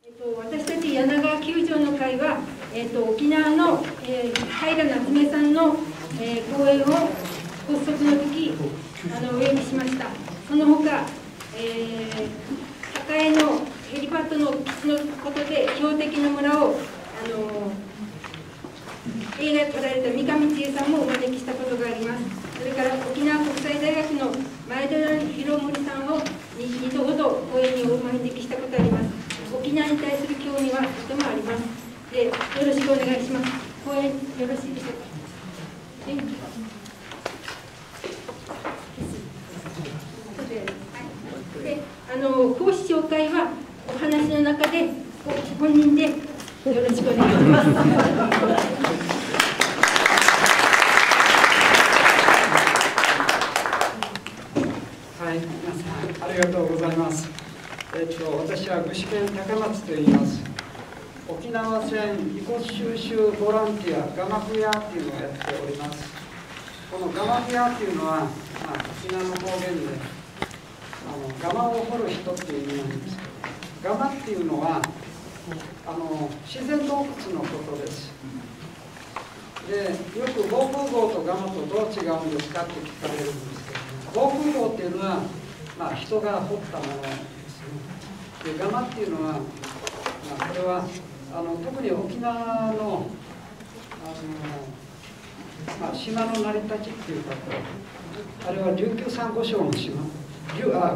私たち柳川球場の会は、沖縄の、平夏目さんの、講演を発足の時お呼びしました。その他、栄のヘリパッドの基地のことで標的の村を映画に撮られた三上千恵さんもお招きしたことがあります。それから沖縄国際大学の前田博盛さんを2度ほど講演にお招きしたことがあります。沖縄に対する興味はとてもあります。で、よろしくお願いします。講演よろしいでしょうか。で、講師紹介はお話の中で本人でよろしくお願いします。はい、皆さんありがとうございます。私は具志堅高松と言います。沖縄戦遺骨収集ボランティアガマフヤっていうのをやっております。このガマフヤっていうのは、沖縄の方言でガマを掘る人っていう意味なんですけど、ガマっていうのは自然洞窟のことです。で、よく防空壕とガマとどう違うんですかって聞かれるんですけど、防空壕っていうのは、人が掘ったものですね。で、ガマっていうのは、これは特に沖縄の島の成り立ちっていうか、あれは琉球サンゴ礁の島、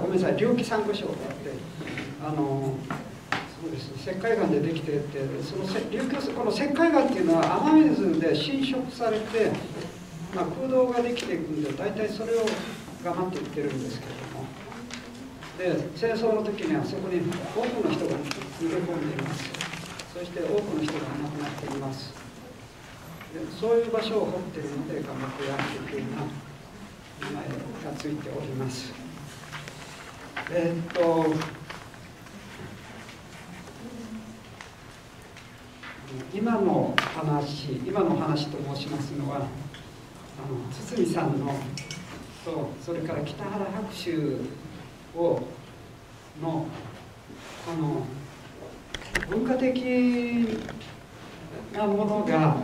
ごめんなさい、琉球サンゴ礁があって、そうですね、石灰岩でできていて、この石灰岩っていうのは雨水で浸食されて、空洞ができていくんで、大体それをガマって言ってるんですけれども、で、戦争の時にはそこに多くの人が逃げ込んでいます。そして多くの人が亡くなっています。で、そういう場所を掘っているのでガマフヤというような名前がついております。今の話と申しますのは、堤さんのと、それから北原白秋の文化的なものが、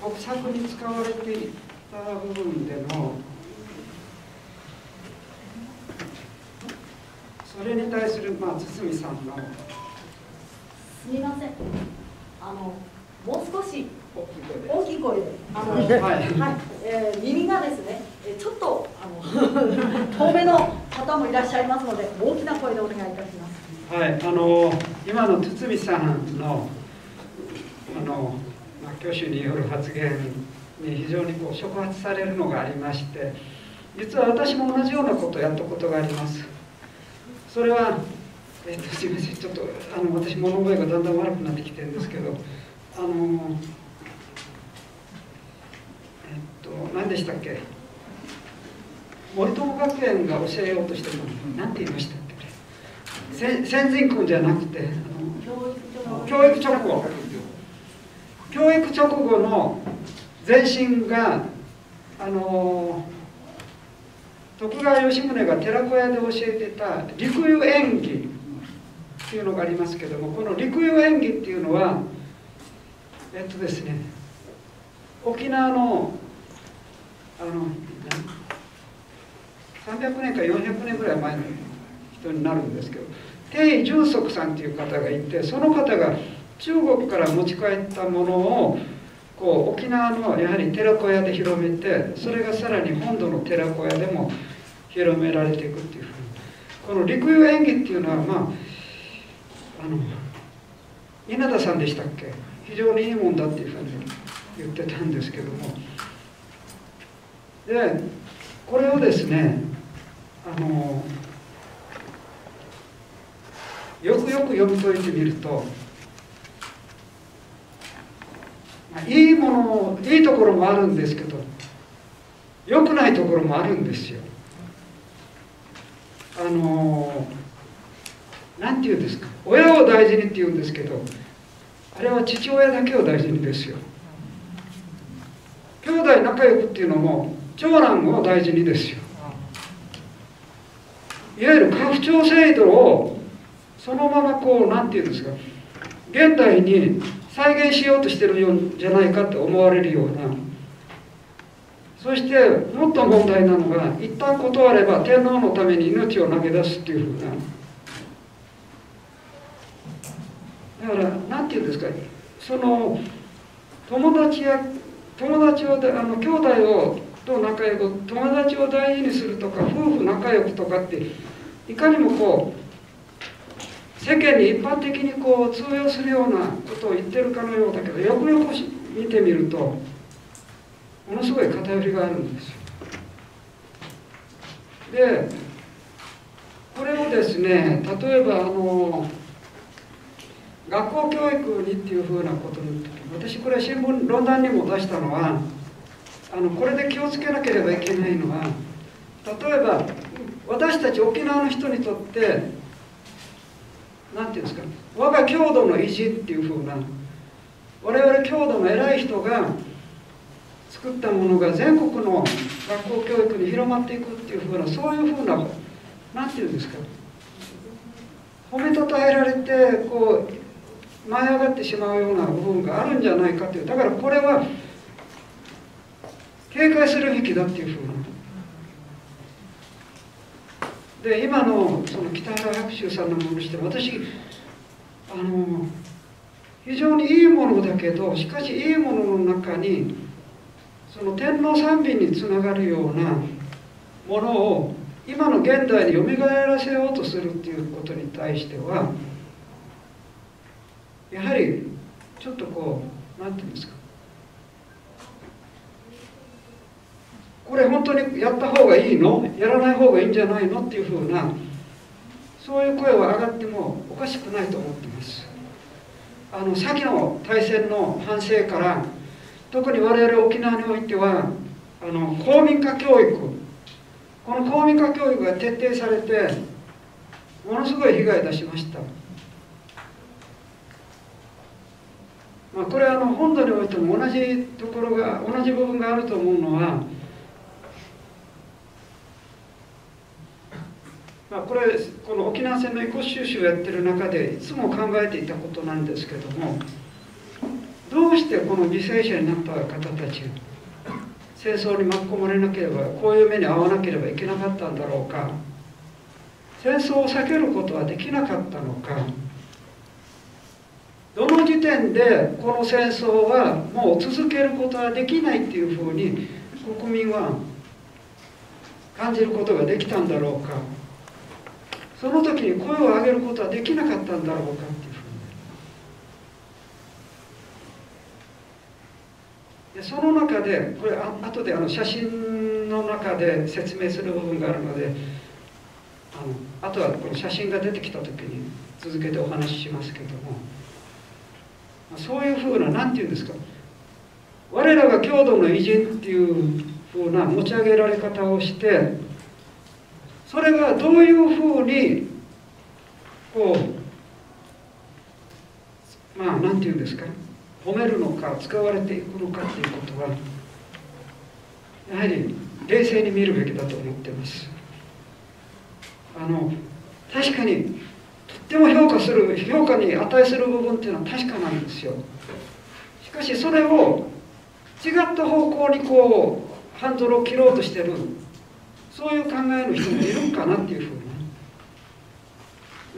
国策に使われていった部分でのそれに対する堤さんの、すみません、もう少し大きい声で、耳がですね、ちょっと遠目の方もいらっしゃいますので、大きな声でお願いいたします。はい、今の堤さんの挙手による発言に非常に触発されるのがありまして、実は私も同じようなことをやったことがあります。それは、すみません、ちょっと私物覚えがだんだん悪くなってきてるんですけど、何でしたっけ、森友学園が教えようとしてるのに何て言いましたっけ、先人君じゃなくて教育直後の前身が徳川吉宗が寺子屋で教えてた陸遊演技っていうのがありますけども、この陸遊演技っていうのはですね、沖縄の300年か400年ぐらい前の人になるんですけど、定井重足さんっていう方がいて、その方が中国から持ち帰ったものを沖縄のやはり寺子屋で広めて、それがさらに本土の寺子屋でも広められていくっていうふうに、この陸遊演技っていうのは稲田さんでしたっけ、非常にいいもんだっていうふうに言ってたんですけども、でこれをですねよくよく読み解いてみると、いいところもあるんですけど、良くないところもあるんですよ。なんていうんですか、親を大事にって言うんですけど、あれは父親だけを大事にですよ。兄弟仲良くっていうのも長男を大事にですよ。いわゆる家父長制度をそのままこうなんていうんですか、現代に再現しようとしてるんじゃないかと思われるような、そしてもっと問題なのが、一旦断れば天皇のために命を投げ出すっていうふうな、だからなんていうんですか、その友達を兄弟をと仲良く、友達を大事にするとか、夫婦仲良くとかっていかにもこう世間に一般的にこう通用するようなことを言ってるかのようだけど、よくよく見てみるとものすごい偏りがあるんですよ。でこれをですね、例えば学校教育にっていうふうなことに、私これ新聞論壇にも出したのは、これで気をつけなければいけないのは、例えば私たち沖縄の人にとって何て言うんですか、我が郷土の偉人っていうふうな、我々郷土の偉い人が作ったものが全国の学校教育に広まっていくっていうふうな、そういうふうな何て言うんですか、褒めたたえられてこう舞い上がってしまうような部分があるんじゃないかという、だからこれは警戒するべきだっていうふうな。で今のその北原白秋さんのものにして私非常にいいものだけど、しかしいいものの中にその天皇賛美につながるようなものを今の現代によみがえらせようとするっていうことに対しては、やはりちょっとこう何て言うんですか、これ本当にやった方がいいの？やらない方がいいんじゃないの？っていうふうな、そういう声は上がってもおかしくないと思っています。先の大戦の反省から、特に我々沖縄においては公民化教育、この公民化教育が徹底されてものすごい被害を出しました。これは本土においても同じところが、同じ部分があると思うのは、この沖縄戦の遺骨収集をやってる中でいつも考えていたことなんですけども、どうしてこの犠牲者になった方たちが戦争に巻き込まれなければ、こういう目に遭わなければいけなかったんだろうか、戦争を避けることはできなかったのか、どの時点でこの戦争はもう続けることはできないっていうふうに国民は感じることができたんだろうか、その時に声を上げることはできなかったんだろうかっていうふうに。でその中でこれ後で写真の中で説明する部分があるので、あとはこの写真が出てきた時に続けてお話ししますけども、そういうふうな何て言うんですか、我らが郷土の偉人っていうふうな持ち上げられ方をして、それがどういうふうにこう何て言うんですか、褒めるのか使われていくのかっていうことはやはり冷静に見るべきだと思っています。確かにとっても評価に値する部分っていうのは確かなんですよ。しかしそれを違った方向にこうハンドルを切ろうとしてる、そういう考えの人もいるんかなっていうふう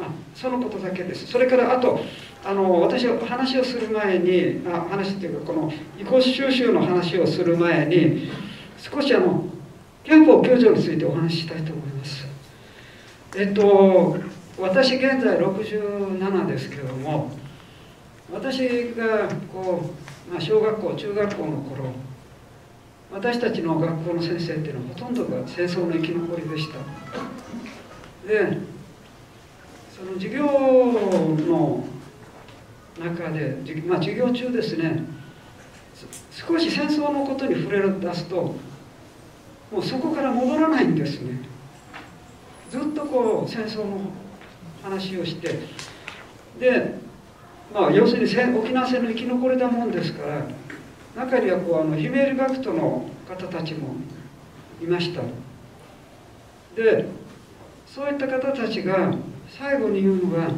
な、そのことだけです。それからあと私は話をする前に話っていうかこの遺骨収集の話をする前に少し憲法9条についてお話ししたいと思います。私現在67ですけども、私が小学校中学校の頃、私たちの学校の先生っていうのはほとんどが戦争の生き残りでした。でその授業の中で、授業中ですね、少し戦争のことに触れ出すともうそこから戻らないんですね。ずっとこう戦争の話をして、で要するに沖縄戦の生き残りだもんですから、中にはひめゆり学徒の方たちもいました。でそういった方たちが最後に言うのは、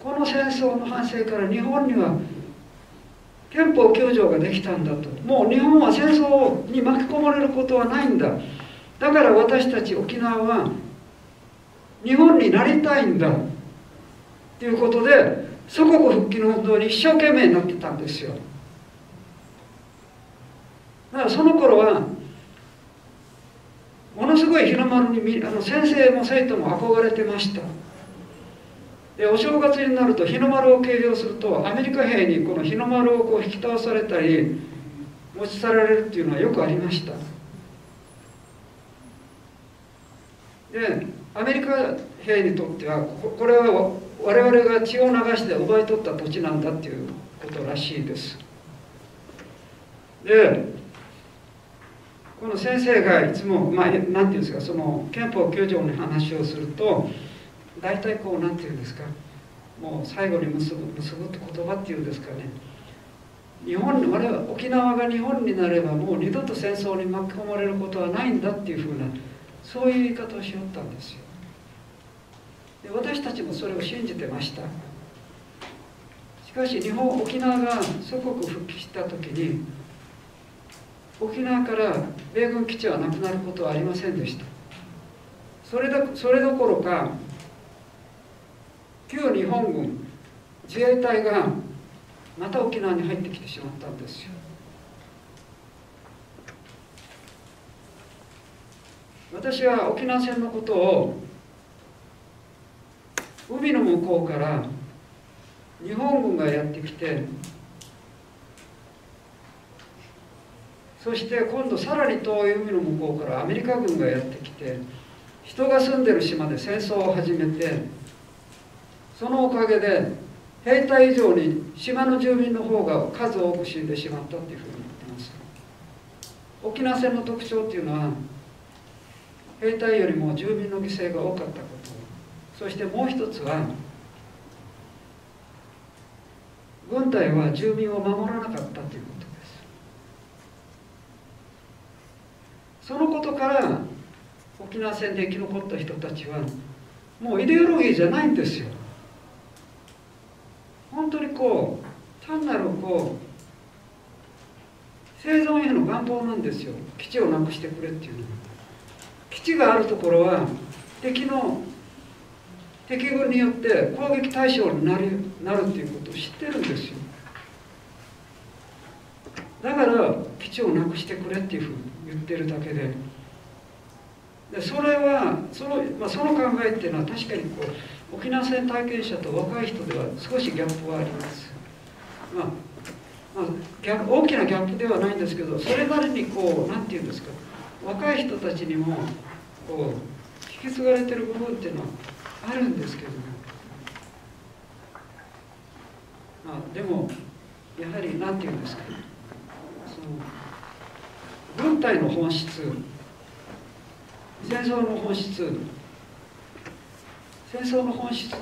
この戦争の反省から日本には憲法9条ができたんだと。もう日本は戦争に巻き込まれることはないんだ。だから私たち沖縄は日本になりたいんだということで、祖国復帰の運動に一生懸命になってたんですよ。だからその頃はものすごい日の丸に先生も生徒も憧れてました。でお正月になると日の丸を計量すると、アメリカ兵にこの日の丸をこう引き倒されたり持ち去られるっていうのはよくありました。でアメリカ兵にとってはこれは我々が血を流して奪い取った土地なんだっていうことらしいです。でこの先生がいつも、なんていうんですか、その憲法9条の話をすると、大体こうなんていうんですか、もう最後に結ぶって言葉っていうんですかね、我々沖縄が日本になればもう二度と戦争に巻き込まれることはないんだっていうふうな、そういう言い方をしよったんですよ。で私たちもそれを信じてました。しかし沖縄が祖国復帰した時に、沖縄から米軍基地はなくなることはありませんでした。それどころか旧日本軍自衛隊がまた沖縄に入ってきてしまったんですよ。私は沖縄戦のことを海の向こうから日本軍がやってきて、そして今度さらに遠い海の向こうからアメリカ軍がやってきて、人が住んでる島で戦争を始めて、そのおかげで兵隊以上に島の住民の方が数多く死んでしまったっていうふうに言ってます。沖縄戦の特徴っていうのは、兵隊よりも住民の犠牲が多かったこと、そしてもう一つは軍隊は住民を守らなかったということです。そのことから沖縄戦で生き残った人たちはもうイデオロギーじゃないんですよ。本当に単なる生存への願望なんですよ。基地をなくしてくれっていうのは。基地があるところは敵軍によって攻撃対象になるっていうことを知ってるんですよ。だから基地をなくしてくれっていうふうに言ってるだけで、それはその考えっていうのは確かに沖縄戦体験者と若い人では少しギャップはあります。大きなギャップではないんですけど、それなりになんていうんですか、若い人たちにも引き継がれてる部分っていうのはあるんですけども、でもやはりなんていうんですか、軍隊の本質、戦争の本質っ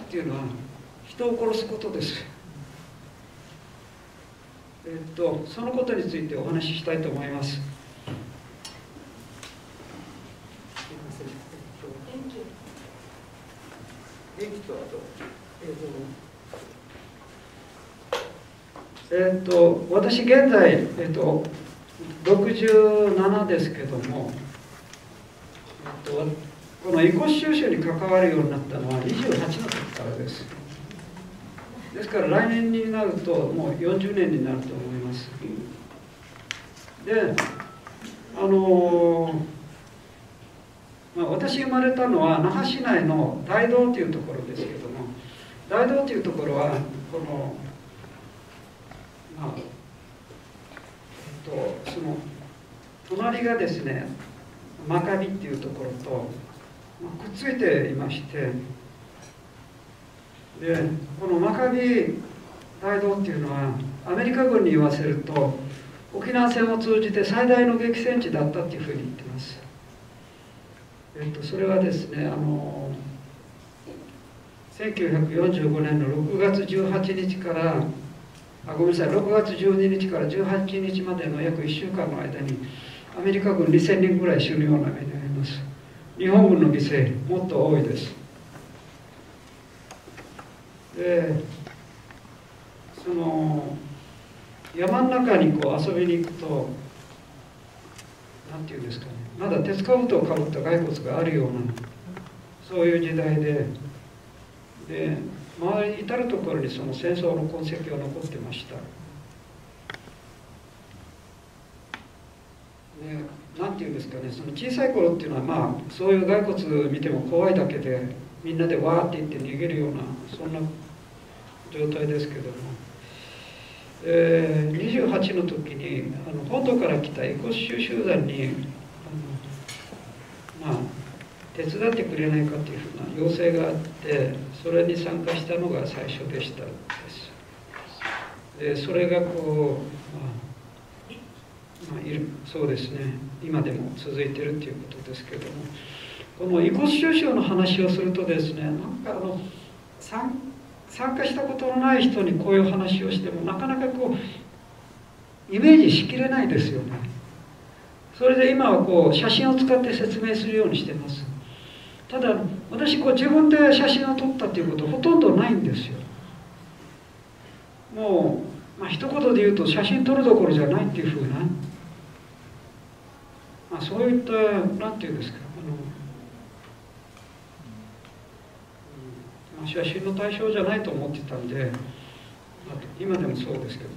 ていうのは人を殺すことです。そのことについてお話ししたいと思います。電気とあと私現在67ですけども、この遺骨収集に関わるようになったのは28の時からです。ですから来年になるともう40年になると思います。で私生まれたのは那覇市内の大道というところですけども、大道というところはその隣がですね真壁っていうところとくっついていまして、でこの真壁大道っていうのはアメリカ軍に言わせると沖縄戦を通じて最大の激戦地だったっていうふうに言ってます。それはですね1945年の6月18日からごめんなさい、6月12日から18日までの約1週間の間にアメリカ軍2000人ぐらい死ぬような目に遭います。日本軍の犠牲もっと多いです。でその山の中にこう遊びに行くと何て言うんですかね、まだ鉄かぶとをかぶった骸骨があるようなそういう時代で、周り至る所にその戦争の痕跡が残ってました。何て言うんですかね、その小さい頃っていうのはまあそういう骸骨見ても怖いだけでみんなでわーって言って逃げるようなそんな状態ですけども、28の時に本土から来た遺骨収集団にまあ手伝ってくれないかというふうな要請があって、それに参加したのが最初でしたです。それがこう、そうですね、今でも続いているということですけども、この遺骨収集の話をするとですね、なんか参加したことのない人にこういう話をしてもなかなかこうイメージしきれないですよね。それで今はこう写真を使って説明するようにしてます。ただ私こう自分で写真を撮ったということほとんどないんですよ。もう、一言で言うと写真撮るどころじゃないっていうふうな、そういった何て言うんですか、写真の対象じゃないと思ってたんで、今でもそうですけど、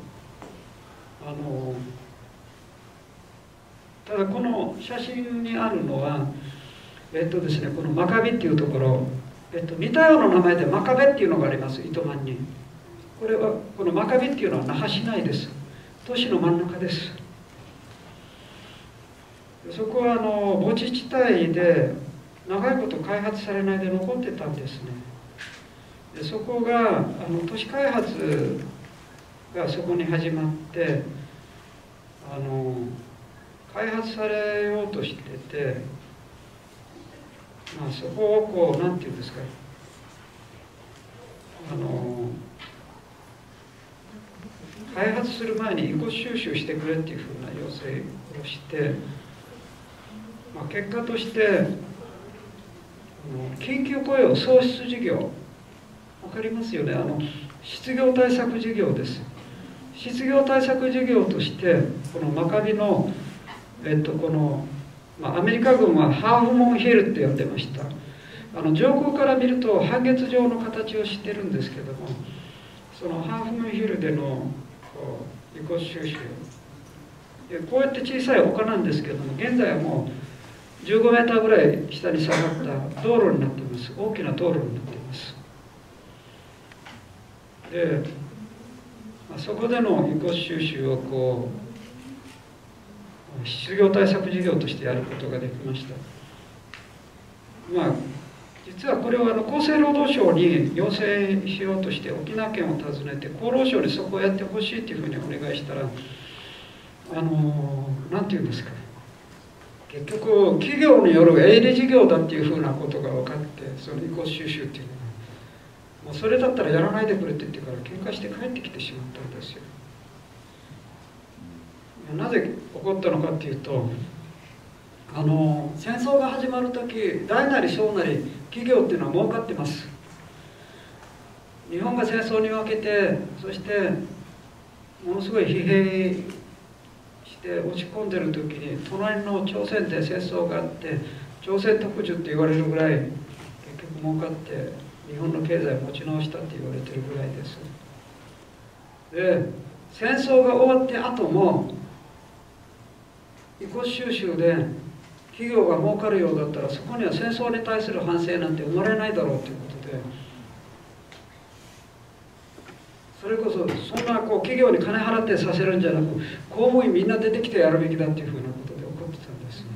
ただこの写真にあるのはですね、この真壁っていうところ、似たような名前で真壁っていうのがあります、糸満に。これはこの真壁っていうのは那覇市内です。都市の真ん中です。そこは墓地地帯で長いこと開発されないで残ってたんですね。でそこが都市開発がそこに始まって開発されようとしてて、そこをこう何て言うんですか、開発する前に遺骨収集してくれっていうふうな要請をして、結果として緊急雇用創出事業、分かりますよね、失業対策事業です。失業対策事業としてこの真壁のこのアメリカ軍はハーフモンヒルって呼んでました。上空から見ると半月状の形をしてるんですけども、そのハーフモンヒルでの遺骨収集、こうやって小さい丘なんですけども、現在はもう15メーターぐらい下に下がった道路になっています。大きな道路になっています。で、そこでの遺骨収集をこう失業対策事業としてやることができました。実はこれは厚生労働省に要請しようとして沖縄県を訪ねて厚労省にそこをやってほしいというふうにお願いしたら、何て言うんですか、結局企業による営利事業だっていうふうなことが分かって、その遺骨収集っていうのがもうそれだったらやらないでくれって言ってから喧嘩して帰ってきてしまったんですよ。なぜ起こったのかっていうと、戦争が始まる時、大なり小なり企業っていうのは儲かってます。日本が戦争に負けて、そしてものすごい疲弊して落ち込んでる時に隣の朝鮮で戦争があって朝鮮特需って言われるぐらい結局儲かって日本の経済を持ち直したって言われてるぐらいです。で戦争が終わって後も遺骨収集で企業が儲かるようだったらそこには戦争に対する反省なんて生まれないだろうということで、それこそそんな企業に金払ってさせるんじゃなく公務員みんな出てきてやるべきだっていうふうなことで怒ってたんですね。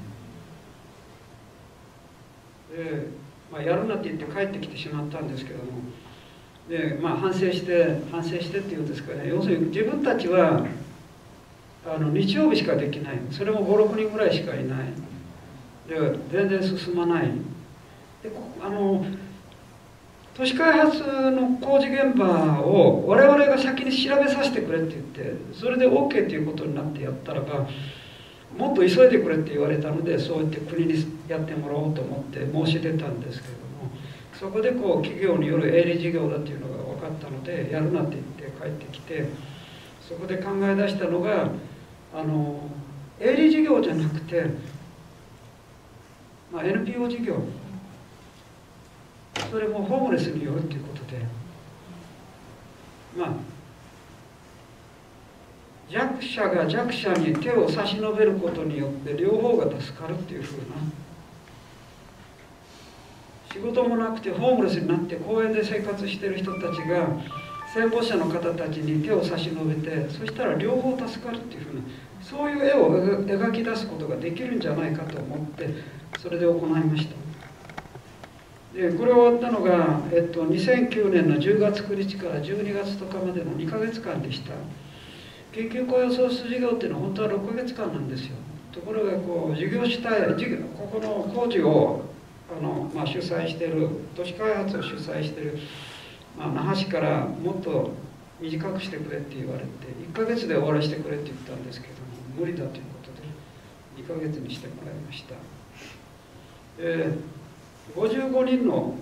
で、やるなって言って帰ってきてしまったんですけども、で、反省してっていうんですかね、要するに自分たちは日曜日しかできない、それも5、6人ぐらいしかいない、で全然進まない。で都市開発の工事現場を我々が先に調べさせてくれって言って、それで OK っていうことになってやったらば、もっと急いでくれって言われたので、そうやって国にやってもらおうと思って申し出たんですけれども、そこでこう企業による営利事業だというのが分かったので、やるなって言って帰ってきて、そこで考え出したのが営利事業じゃなくて、NPO 事業、それもホームレスによるということで、弱者が弱者に手を差し伸べることによって両方が助かるっていうふうな、仕事もなくてホームレスになって公園で生活している人たちが戦没者の方たちに手を差し伸べて、そしたら両方助かるっていうふうな、そういう絵を描き出すことができるんじゃないかと思って、それで行いました。でこれ終わったのが、2009年の10月9日から12月10日までの2ヶ月間でした。緊急雇用創出事業っていうのは本当は6ヶ月間なんですよ。ところがこう事業主体、ここの工事を主催している、都市開発を主催している、那覇市からもっと短くしてくれって言われて、1ヶ月で終わらせてくれって言ったんですけども、無理だということで2ヶ月にしてもらいました。55人の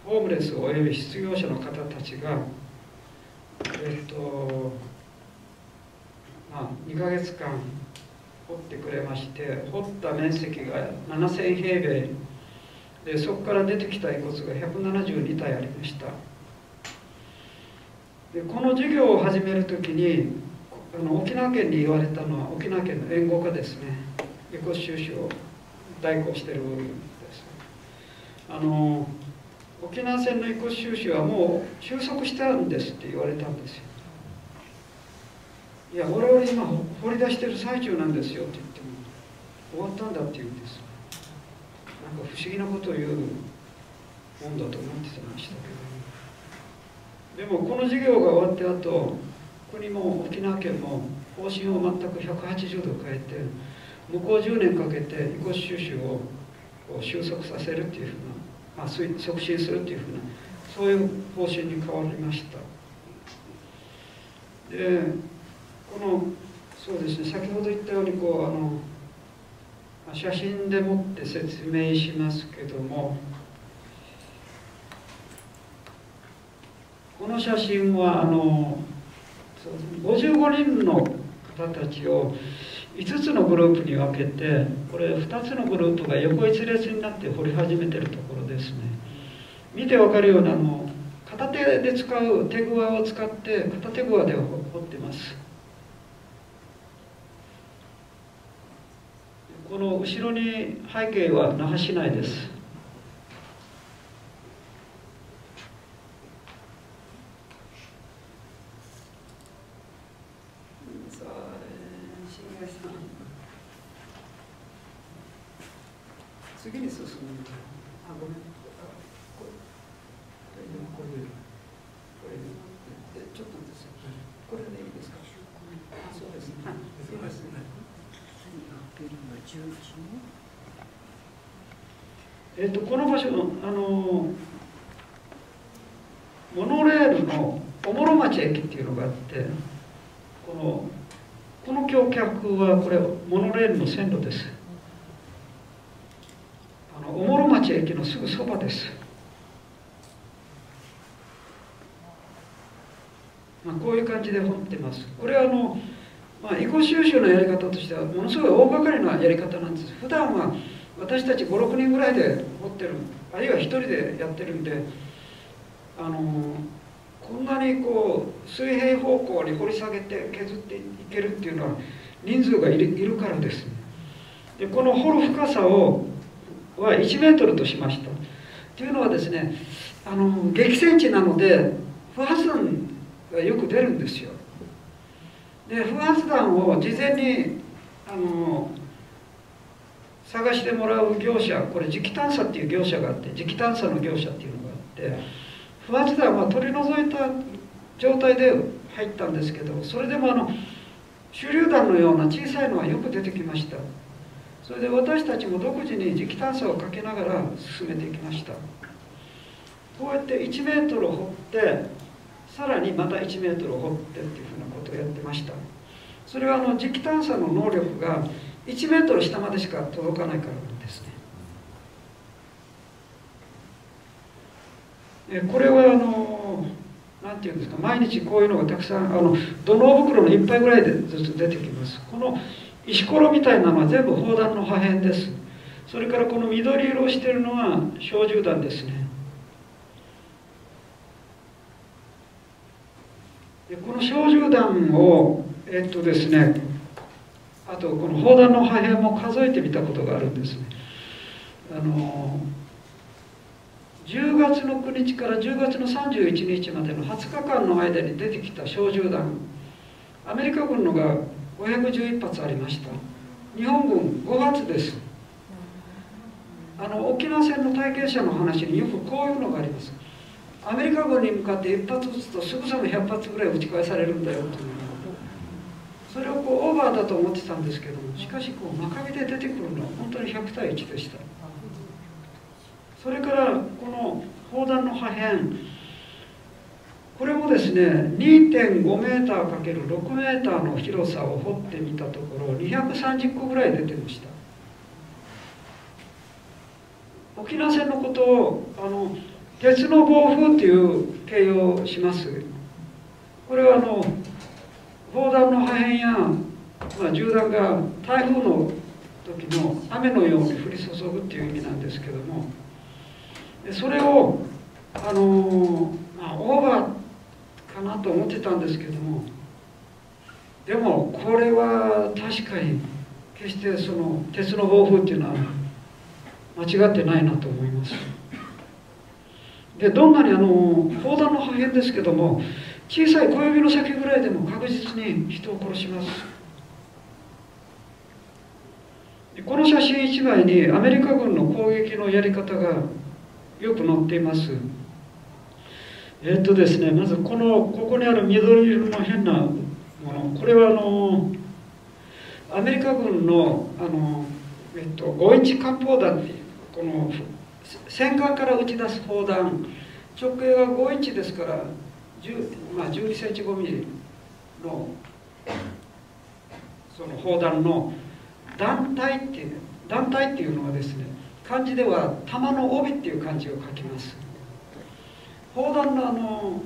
ホームレスおよび失業者の方たちが、2ヶ月間掘ってくれまして、掘った面積が7000平米で、そこから出てきた遺骨が172体ありました。でこの事業を始めるときに沖縄県に言われたのは、沖縄県の援護課ですね、遺骨収集を代行しているです。沖縄戦の遺骨収集はもう収束したんですって言われたんですよ。いや、我々今掘り出してる最中なんですよって言っても、終わったんだって言うんです。なんか不思議なことを言うもんだと思ってましたけど、でもこの事業が終わってあと、国も沖縄県も方針を全く180度変えて、向こう10年かけて遺骨収集を収束させるっていうふうな、促進するっていうふうな、そういう方針に変わりました。でそうですね、先ほど言ったように写真でもって説明しますけども、この写真は55人の方たちを5つのグループに分けて、これ2つのグループが横一列になって掘り始めているところですね。見て分かるような片手で使う手ぐわを使って片手ぐわで掘ってます。この後ろに背景は那覇市内です。次に進む。ごめん。ちょっとですよ。これでいいですか。そうですね。すみません。この場所のモノレールの小諸町駅っていうのがあって、この橋脚はこれモノレールの線路です。小諸町駅のすぐそばです。こういう感じで掘ってます。これは遺骨収集のやり方としてはものすごい大掛かりなやり方なんです。普段は私たち5、6人ぐらいで掘ってる、あるいは1人でやってるんで、こんなに水平方向に掘り下げて削っていけるっていうのは人数がいるからです。でこの掘る深さは1メートルとしました。というのはですね、激戦地なので不発弾がよく出るんですよ。で不発弾を事前に探してもらう業者、これ磁気探査っていう業者があって、磁気探査の業者っていうのがあって、不発弾は取り除いた状態で入ったんですけど、それでも手榴弾のような小さいのはよく出てきました。それで私たちも独自に磁気探査をかけながら進めていきました。こうやって1メートル掘ってさらにまた1メートル掘ってっていうふうなことをやってました。それは磁気探査の能力が1メートル下までしか届かないからなんですね。これはなんていうんですか、毎日こういうのがたくさん土のう袋の1杯ぐらいでずつ出てきます。この石ころみたいなのは全部砲弾の破片です。それからこの緑色をしているのは小銃弾ですね。でこの小銃弾をですね、あとこの砲弾の破片も数えてみたことがあるんですね。10月の9日から10月の31日までの20日間の間に出てきた小銃弾、アメリカ軍のが511発ありました。日本軍5発です。沖縄戦の体験者の話によくこういうのがあります。アメリカ軍に向かって1発撃つとすぐさま100発ぐらい撃ち返されるんだよという、それをオーバーだと思ってたんですけども、しかし真壁で出てくるのは本当に100対1でした。それからこの砲弾の破片、これもですね 2.5 メーター ×6 メーターの広さを掘ってみたところ230個ぐらい出てました。沖縄戦のことを鉄の暴風という形容をします。これは砲弾の破片や、銃弾が台風の時の雨のように降り注ぐっていう意味なんですけども、それをオーバーかなと思ってたんですけども、でもこれは確かに決してその鉄の暴風っていうのは間違ってないなと思います。でどんなに砲弾の破片ですけども、小さい小指の先ぐらいでも確実に人を殺します。この写真1枚にアメリカ軍の攻撃のやり方がよく載っています。ですね、まずここにある緑色の変なもの、これはアメリカ軍の5インチ艦砲弾っていうこの戦艦から撃ち出す砲弾、直径が5インチですから12センチ5ミリのその砲弾の弾体っていうのはですね、漢字では弾の帯っていう漢字を書きます。砲弾の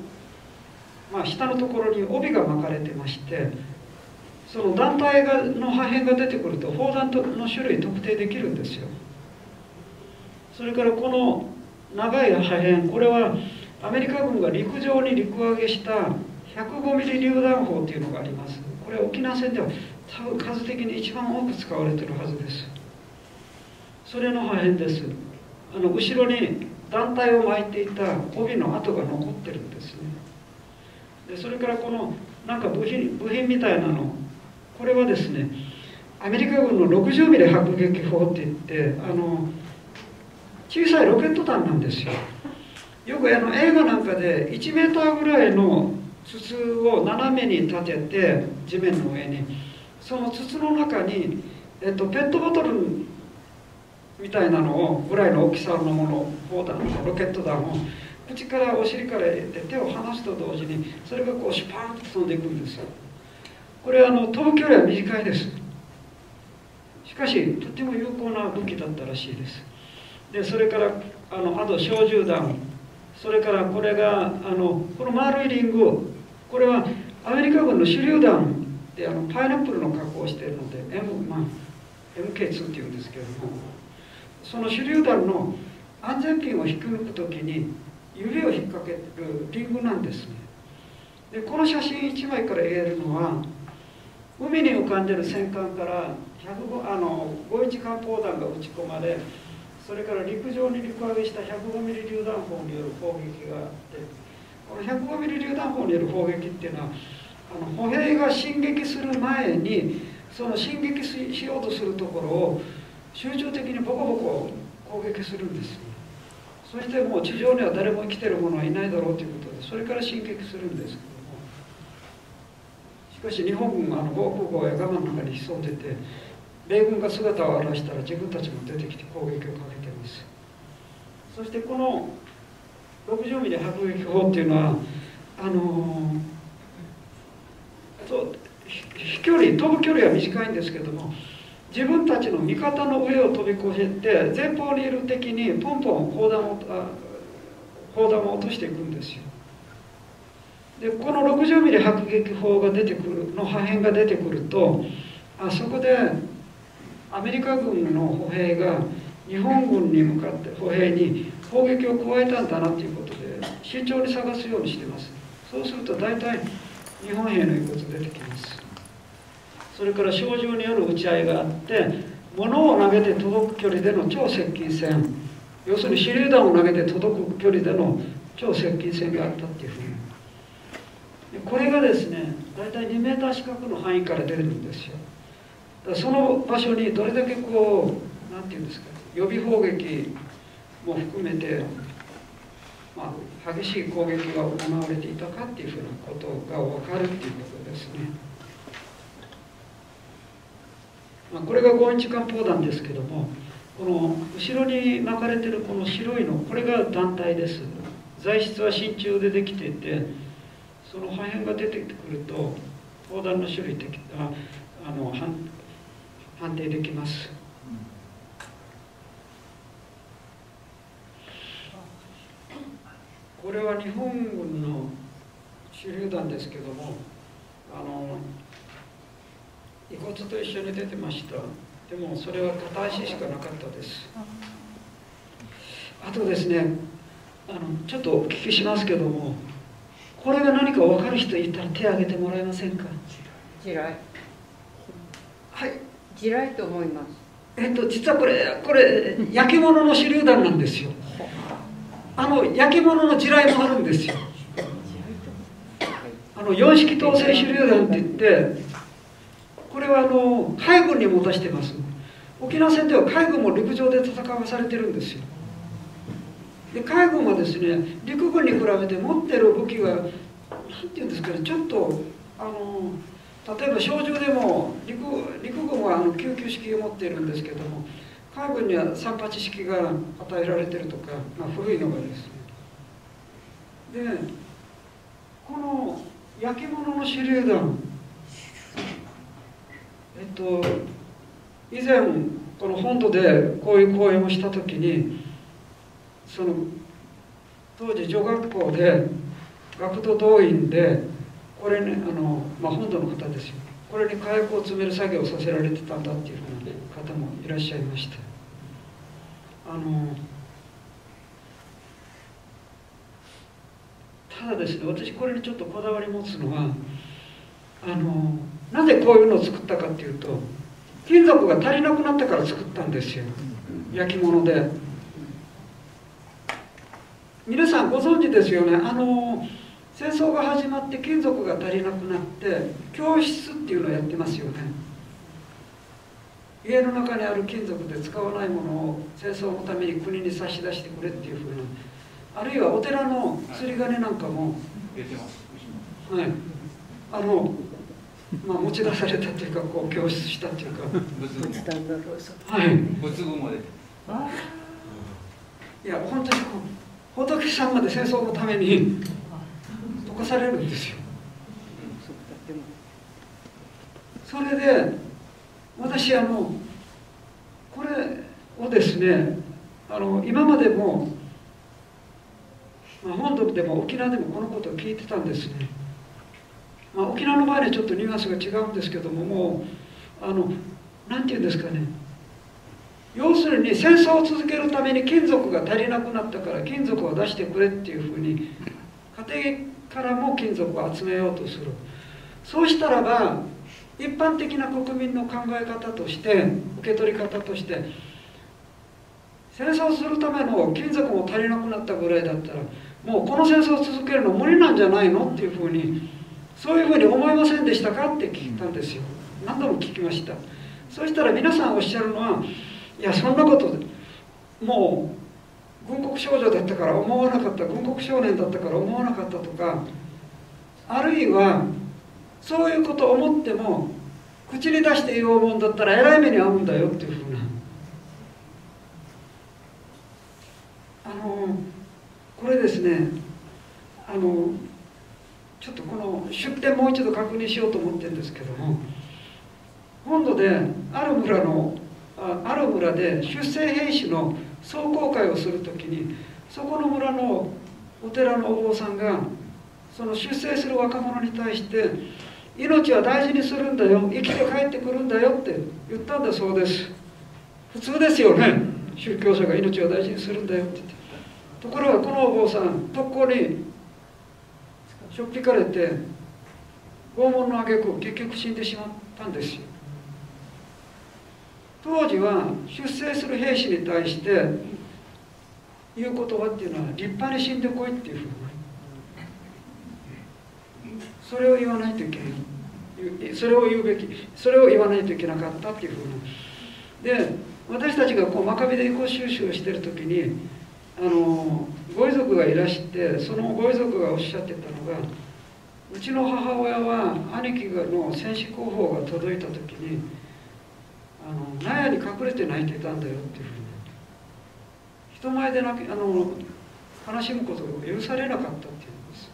下のところに帯が巻かれてまして、その弾体の破片が出てくると砲弾の種類特定できるんですよ。それからこの長い破片、これはアメリカ軍が陸上に陸揚げした105ミリ榴弾砲というのがあります。これは沖縄戦では多分数的に一番多く使われているはずです。それの破片です。後ろに弾体を巻いていた帯の跡が残ってるんですね。でそれからこのなんか部品みたいなの、これはですねアメリカ軍の60ミリ迫撃砲っていって小さいロケット弾なんですよ。よく映画なんかで1メーターぐらいの筒を斜めに立てて地面の上に、その筒の中に、ペットボトルみたいなのをぐらいの大きさのもの、砲弾ロケット弾を口からお尻から入れて手を離すと同時にそれがシュパーンと飛んでいくんですよ。これは飛ぶ距離は短いです。しかしとても有効な武器だったらしいです。でそれからあと小銃弾、それからこれがこの丸いリング、これはアメリカ軍の手榴弾でパイナップルの加工をしているので MK2 っていうんですけれども、その手榴弾の安全ピンを引き抜くときに指を引っ掛けるリングなんですね。でこの写真1枚から言えるのは、海に浮かんでる戦艦から5インチ艦砲弾が撃ち込まれ、それから陸上に陸揚げした105ミリ榴弾砲による砲撃があって、この105ミリ榴弾砲による砲撃っていうのは歩兵が進撃する前にその進撃しようとするところを集中的にボコボコ攻撃するんです。そしてもう地上には誰も生きてる者はいないだろうということで、それから進撃するんですけども、しかし日本軍は防空壕や我慢の中に潜んでて、米軍が姿を現したら自分たちも出てきて攻撃をかけています。そしてこの60ミリ迫撃砲っていうのは飛ぶ距離は短いんですけども、自分たちの味方の上を飛び越えて前方にいる敵にポンポン砲弾を落としていくんですよ。でこの60ミリ迫撃砲が出てくるの破片が出てくると、そこでアメリカ軍の歩兵が日本軍に向かって歩兵に砲撃を加えたんだなということで慎重に探すようにしています。そうすると大体日本兵の遺骨出てきます。それから小銃による撃ち合いがあって、物を投げて届く距離での超接近戦、要するに手榴弾を投げて届く距離での超接近戦があったっていうふうに、これがですね大体2メーター四角の範囲から出るんですよ。だからその場所にどれだけこう何て言うんですか、予備砲撃も含めて、激しい攻撃が行われていたかっていうふうなことが分かるっていうことですね。これが5インチ艦砲弾ですけども、この後ろに巻かれてるこの白いの、これが弾体です。材質は真鍮でできていて、その破片が出てくると砲弾の種類的判定できます。これは日本軍の手榴弾ですけども、遺骨と一緒に出てました。でもそれは片足しかなかったです。あとですね、ちょっとお聞きしますけども、これが何か分かる人いたら手を挙げてもらえませんか。地雷。はい。地雷と思います。実はこれ焼き物の手榴弾なんですよ。焼き物の地雷もあるんですよ。4式統制手榴弾って言って、これは海軍に持たしてます。沖縄戦では海軍も陸上で戦わされてるんですよ。で海軍はですね、陸軍に比べて持ってる武器が何て言うんですかね、ちょっと例えば小銃でも陸軍は99式を持っているんですけども、海軍には38式が与えられてるとか、古いのがですね。でこの焼き物の手榴弾、以前この本土でこういう講演をした時に、その当時女学校で学徒動員でこれね本土の方ですよ、これに火薬を詰める作業をさせられてたんだっていうふうな方もいらっしゃいました。ただですね、私これにちょっとこだわり持つのは、なぜこういうのを作ったかっていうと、金属が足りなくなったから作ったんですよ、焼き物で。皆さんご存知ですよね。戦争が始まって金属が足りなくなって教室っていうのをやってますよね。家の中にある金属で使わないものを戦争のために国に差し出してくれっていうふうな、あるいはお寺の釣り鐘なんかも、はい、持ち出されたというか、こう教出したというか、はい、仏具まで。いや本当に仏さんまで戦争のために溶かされるんですよ。それで私これをですね、今までも、本土でも沖縄でもこのことを聞いてたんですね。沖縄の場合はちょっとニュアンスが違うんですけども、もう何て言うんですかね、要するに戦争を続けるために金属が足りなくなったから金属を出してくれっていうふうに家庭からも金属を集めようとする。そうしたらば一般的な国民の考え方として、受け取り方として、戦争するための金属も足りなくなったぐらいだったらもうこの戦争を続けるの無理なんじゃないのっていうふうに、そういうふうに思いませんでしたかって聞いたんですよ。何度も聞きました。そしたら皆さんおっしゃるのは、いやそんなこともう軍国少女だったから思わなかった、軍国少年だったから思わなかったとか、あるいはそういうことを思っても口に出して言おうもんだったらえらい目に遭うんだよっていうふうな、これですね、ちょっとこの出典もう一度確認しようと思ってるんですけども、本土である村で出征兵士の壮行会をするときに、そこの村のお寺のお坊さんがその出征する若者に対して「命は大事にするんだよ、生きて帰ってくるんだよ」って言ったんだそうです。普通ですよね、宗教者が命を大事にするんだよって言って。ところがこのお坊さん、特攻にしょっぴかれて拷問の挙句結局死んでしまったんですよ。当時は出征する兵士に対して言う言葉っていうのは「立派に死んでこい」っていうふうに、それを言わないといけない、それを言うべき、それを言わないといけなかったっていうふうに。で、私たちがマカビで遺骨収集をしている時にご遺族がいらして、そのご遺族がおっしゃってたのが、うちの母親は兄貴の戦死候補が届いた時に納屋に隠れて泣いてたんだよっていうふうに、人前で悲しむことが許されなかったっていうんです。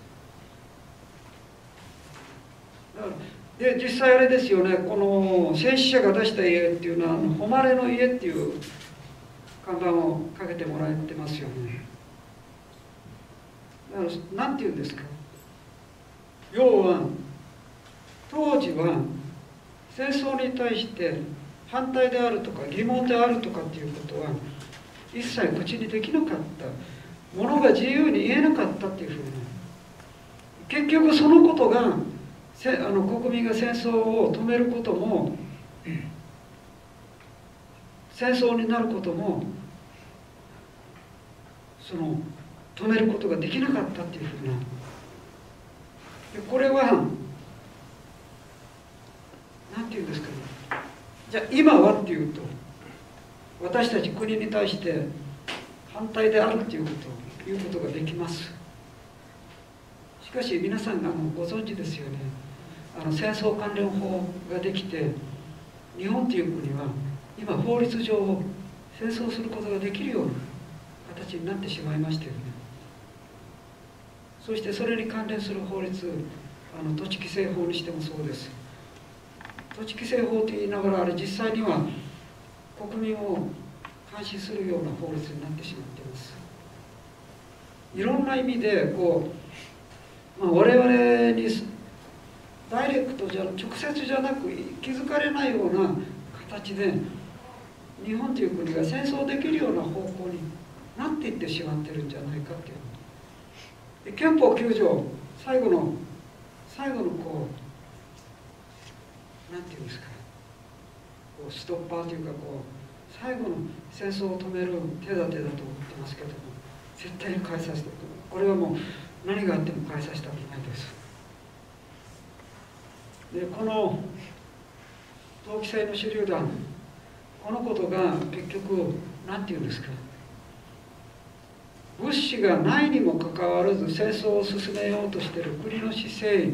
だからで、実際あれですよね、この戦死者が出した家っていうのは誉れの家っていう看板をかけてもらえてますよね。だから何て言うんですか、要は当時は戦争に対して反対であるとか疑問であるとかっていうことは一切口にできなかった、ものが自由に言えなかったっていうふうに、結局そのことが国民が戦争を止めることも戦争になることも止めることができなかったっていうふうな。これは何て言うんですかね、じゃあ今はっていうと、私たち国に対して反対であるっていうことを言うことができます。しかし皆さんがご存知ですよね、戦争関連法ができて、日本という国は今法律上戦争することができるような形になってしまいましたよね。そしてそれに関連する法律、土地規制法にしてもそうです。土地規制法と言いながら、あれ実際には国民を監視するような法律になってしまっています。いろんな意味で我々にダイレクトじゃ直接じゃなく気づかれないような形で日本という国が戦争できるような方向になっていってしまってるんじゃないかっていう。憲法9条最後のなんていうんですか、ストッパーというか最後の戦争を止める手立てだと思ってますけども、絶対に返させて、これはもう何があっても返させたくないです。で、この投機性の手榴弾、このことが結局何て言うんですか、物資がないにもかかわらず戦争を進めようとしている国の姿勢、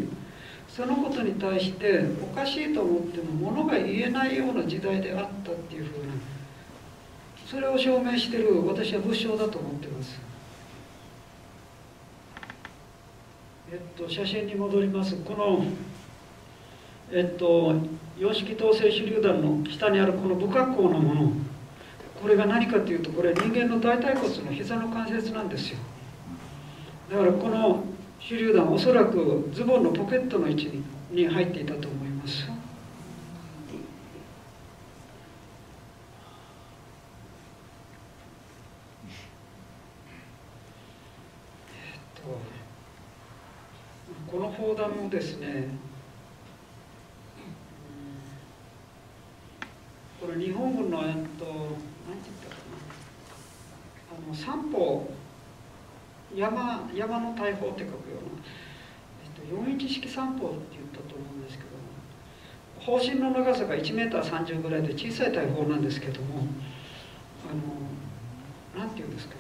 そのことに対しておかしいと思ってもものが言えないような時代であったっていうふうな、それを証明している私は物証だと思っています。写真に戻ります。この洋式統制手榴弾の下にあるこの不格好なもの、これが何かというと、これ人間の大腿骨の膝の関節なんですよ。だからこの手榴弾、おそらくズボンのポケットの位置に入っていたと思います。この砲弾もですね、これ日本軍の何て言ったかな、三砲、山の大砲って書くような、41式三砲って言ったと思うんですけども、砲身の長さが1メーター30ぐらいで小さい大砲なんですけども、何て言うんですか、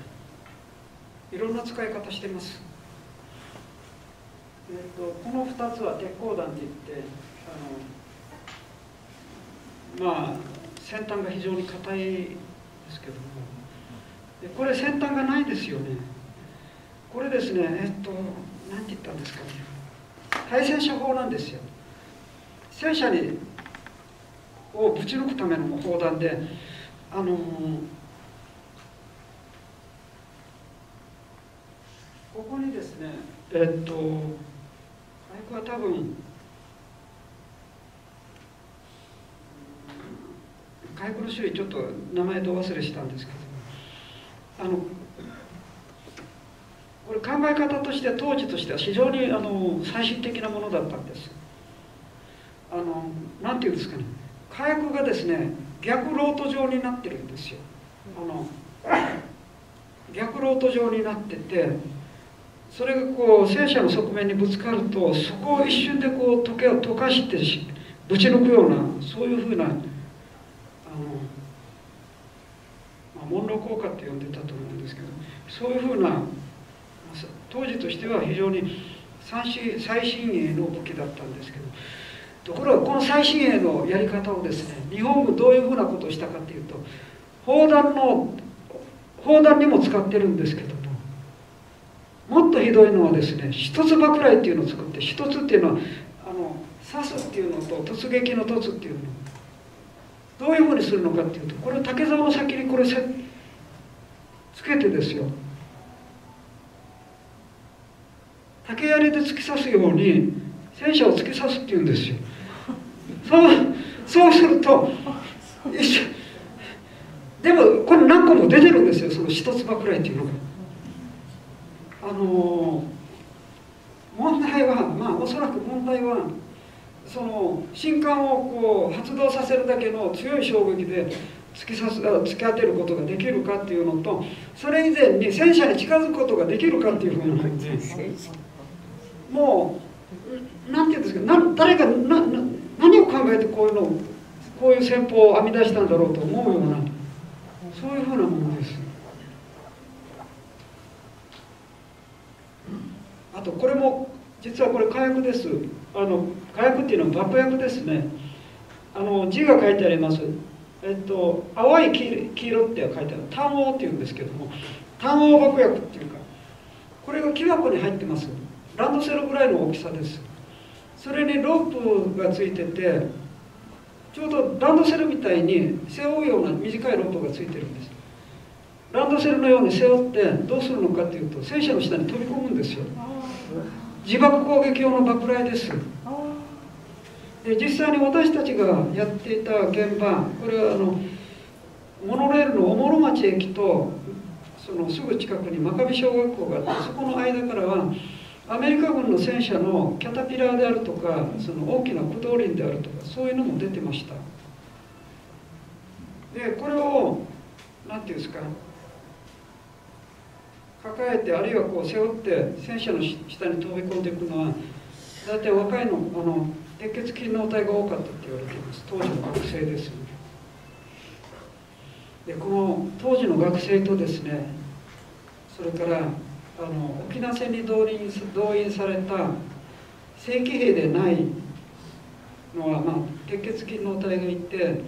いろんな使い方してます。この2つは鉄鋼弾っていって、先端が非常に硬いですけども、これ先端がないですよね。これですね、何て言ったんですかね、対戦車砲なんですよ。戦車にをぶち抜くための砲弾で、ここにですね、火薬は多分火薬の種類ちょっと名前ど忘れしたんですけども、これ考え方として当時としては非常に最新的なものだったんです。なんていうんですかね、火薬がですね逆ロート状になってるんですよ。逆ロート状になってて、それがこう戦車の側面にぶつかるとそこを一瞬でこう溶かしてぶち抜くような、そういうふうなモンロー効果って呼んでたと思うんですけど、そういうふうな当時としては非常に最新鋭の武器だったんですけど、ところがこの最新鋭のやり方をですね、日本軍どういうふうなことをしたかっていうと、砲弾にも使ってるんですけども、もっとひどいのはですね、一つ爆雷っていうのを作って、一つっていうのは刺すっていうのと突撃の突っていうの、どういうふうにするのかっていうと、これ竹竿の先にこれつけてですよ、竹槍で突き刺すように戦車を突き刺すっていうんですよ。そうするとでもこれ何個も出てるんですよ、その一つ爆雷っていうのが。問題はおそらく問題はその信管をこう発動させるだけの強い衝撃で突き当てることができるかっていうのと、それ以前に戦車に近づくことができるかっていうふうな感じで、もうなんていうんですか、誰が何を考えてこういう戦法を編み出したんだろうと思うような、そういうふうなものです。あとこれも実はこれ火薬です。火薬っていうのは爆薬ですね。字が書いてあります。淡い黄色って書いてある単黄っていうんですけども、単黄爆薬っていうか、これが木箱に入ってます。ランドセルぐらいの大きさです。それにロープがついてて、ちょうどランドセルみたいに背負うような短いロープがついてるんです。ランドセルのように背負ってどうするのかっていうと、戦車の下に飛び込むんですよ。自爆攻撃用の爆雷です。で実際に私たちがやっていた現場、これはモノレールの小諸町駅とそのすぐ近くに真壁小学校があって、そこの間からはアメリカ軍の戦車のキャタピラーであるとか、その大きな駆動輪であるとか、そういうのも出てました。でこれを何ていうんですか、抱えてあるいはこう背負って戦車の下に飛び込んでいくのは、大体若いの鉄血勤労隊が多かったって言われています。当時の学生です。でこの当時の学生とですね、それから沖縄戦に動員された正規兵でないのは、鉄血勤労隊がいて、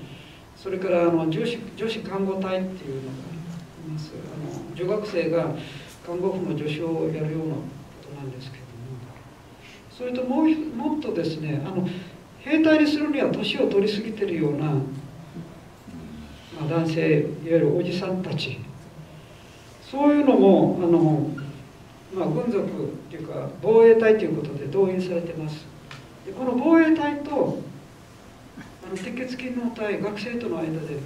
それから女子看護隊っていうのがいます。女学生が看護婦の助手をやるようなことなんですけども、それともっとですね、兵隊にするには年を取り過ぎてるような、男性、いわゆるおじさんたち、そういうのも軍属っていうか防衛隊ということで動員されてます。でこの防衛隊と鉄血勤労隊、学生との間で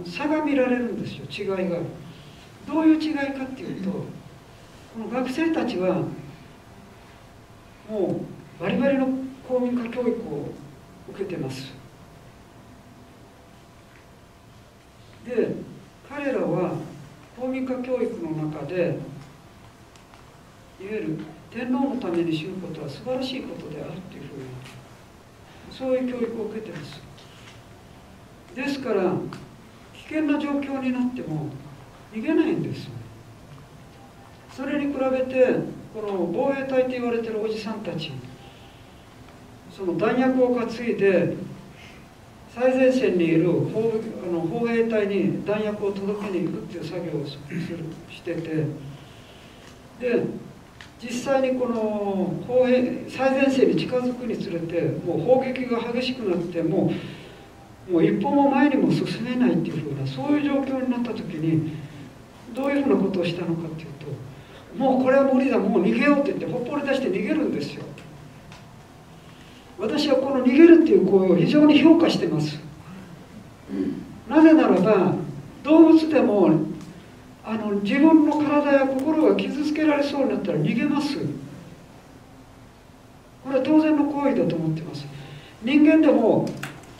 差が見られるんですよ、違いが。どういう違いかっていうと、この学生たちはもうバリバリの公民化教育を受けてます。で彼らは公民化教育の中でいわゆる天皇のために死ぬことは素晴らしいことであるというふうに、そういう教育を受けてます。ですから危険な状況になっても逃げないんです。それに比べてこの防衛隊と言われてるおじさんたち、その弾薬を担いで最前線にいる砲兵隊に弾薬を届けに行くっていう作業をしてて、で実際にこの最前線に近づくにつれてもう砲撃が激しくなってもう一歩も前にも進めないっていうふうなそういう状況になった時にどういうふうなことをしたのかっていうと、もうこれは無理だ、もう逃げようって言ってほっぽり出して逃げるんですよ。私はこの逃げるっていう行為を非常に評価してます。なぜならば動物でも自分の体や心が傷つけられそうになったら逃げます。これは当然の行為だと思っています。人間でも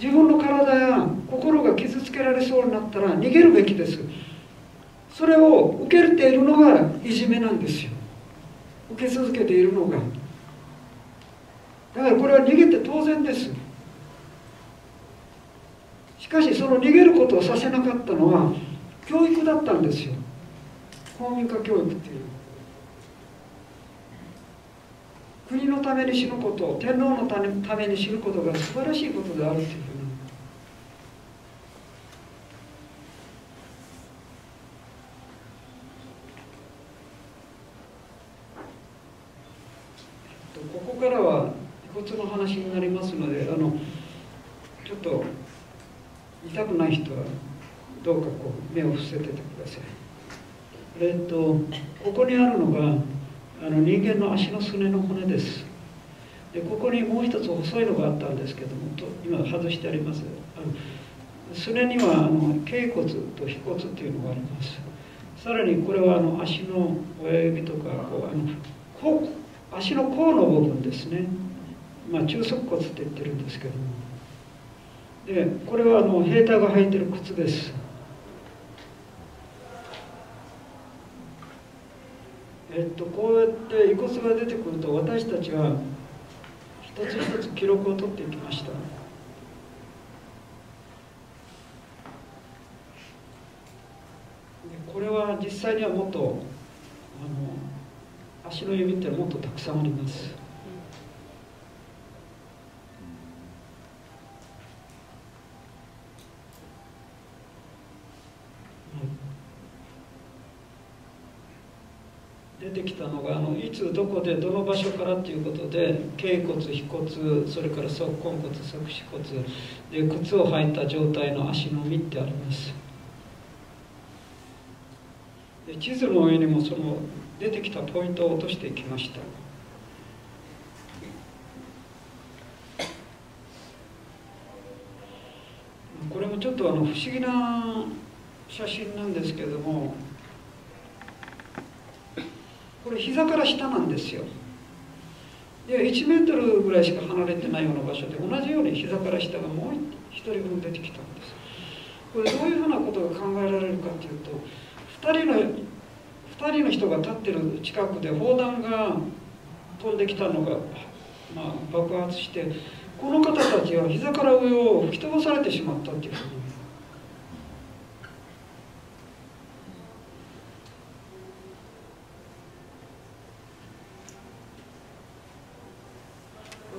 自分の体や心が傷つけられそうになったら逃げるべきです。それを受けているのがいじめなんですよ。受け続けているのが。だからこれは逃げて当然です。しかしその逃げることをさせなかったのは教育だったんですよ。公民化教育っていう。国のために死ぬこと、天皇のために死ぬことが素晴らしいことであるというふうな。ここからは遺骨の話になりますので、ちょっと痛くない人はどうかこう目を伏せててください。ここにあるのが人間の足のすねの骨です。でここにもう一つ細いのがあったんですけども今外してあります。すねには脛骨と腓骨っていうのがあります。さらにこれは足の親指とか足の甲の部分ですね、中足骨って言ってるんですけども、でこれは兵隊が履いてる靴です。こうやって遺骨が出てくると私たちは一つ一つ記録を取っていきました。これは実際にはもっと足の指ってもっとたくさんあります。出てきたのがいつどこでどの場所からということで脛骨、腓骨、それから足根骨、足趾骨で靴を履いた状態の足のみってあります。で地図の上にもその出てきたポイントを落としていきました。これもちょっと不思議な写真なんですけれども、これ膝から下なんですよ。で1メートルぐらいしか離れてないような場所で同じように膝から下がもう1人分出てきたんです。これどういうふうなことが考えられるかというと、2人の人が立ってる近くで砲弾が飛んできたのが、爆発してこの方たちは膝から上を吹き飛ばされてしまったっていうふうに。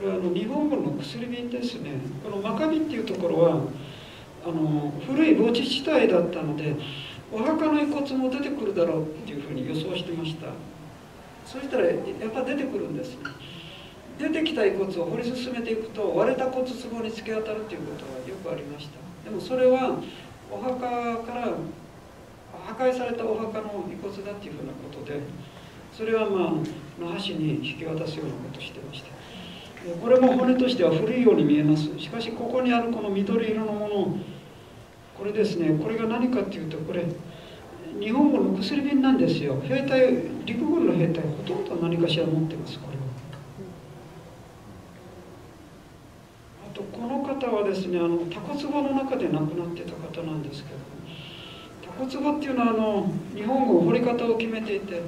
これは日本軍の薬瓶ですね。この真壁っていうところは古い墓地地帯だったのでお墓の遺骨も出てくるだろうっていうふうに予想してました。そしたらやっぱ出てくるんですね。出てきた遺骨を掘り進めていくと割れた骨壺に突き当たるということはよくありました。でもそれはお墓から破壊されたお墓の遺骨だっていうふうなことで、それは那覇市に引き渡すようなことをしてました。これも骨としては古いように見えます。しかしここにあるこの緑色のもの、これですね、これが何かっていうと、これ日本軍の薬瓶なんですよ。兵隊、陸軍の兵隊ほとんど何かしら持ってます。これはあとこの方はですね、タコ壺の中で亡くなってた方なんですけど、タコ壺っていうのは日本軍掘り方を決めていて、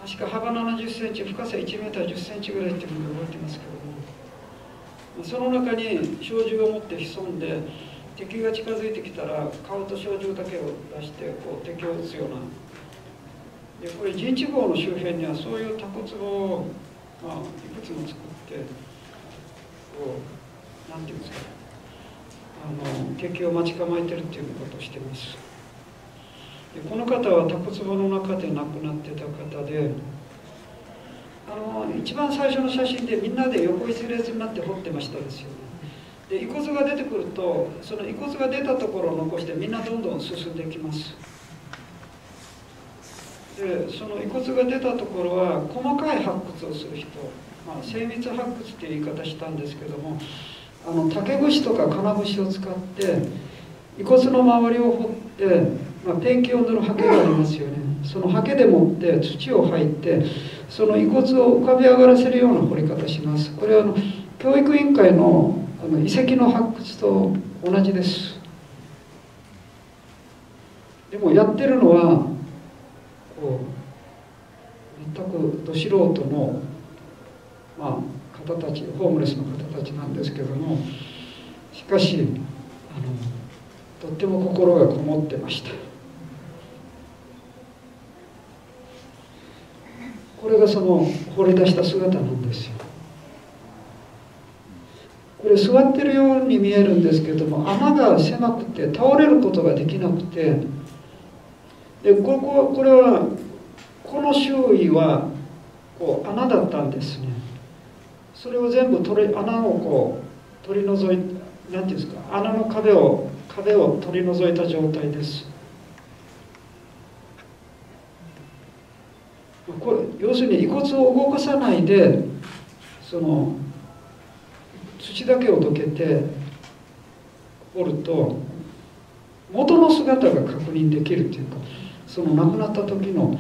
確か幅70センチ、深さ1メーター10センチぐらいっていうふうに覚えてますけども、その中に小銃を持って潜んで敵が近づいてきたら顔と小銃だけを出して敵を撃つような。でこれ陣地壕の周辺にはそういうタコ壺を、いくつも作ってなんていうんですか、敵を待ち構えてるっていうことをしています。でこの方はタコ壺の中で亡くなってた方で、一番最初の写真でみんなで横一列になって掘ってましたですよね。で遺骨が出てくるとその遺骨が出たところを残してみんなどんどん進んでいきます。でその遺骨が出たところは細かい発掘をする人、精密発掘っていう言い方したんですけども、竹串とか金串を使って遺骨の周りを掘って、ペンキを塗るハケがありますよね。そのハケでもって土を吐いてその遺骨を浮かび上がらせるような掘り方します。これは教育委員会の遺跡の発掘と同じです。でもやってるのは全くど素人の、方たち、ホームレスの方たちなんですけども、しかしとっても心がこもってました。これがその掘り出した姿なんですよ。これ座ってるように見えるんですけども、穴が狭くて倒れることができなくて、でこれはこの周囲は穴だったんですね。それを全部穴を取り除いて、何ていうんですか、穴の壁を取り除いた状態です。これ要するに遺骨を動かさないでその土だけをどけて掘ると元の姿が確認できるというか、その亡くなった時の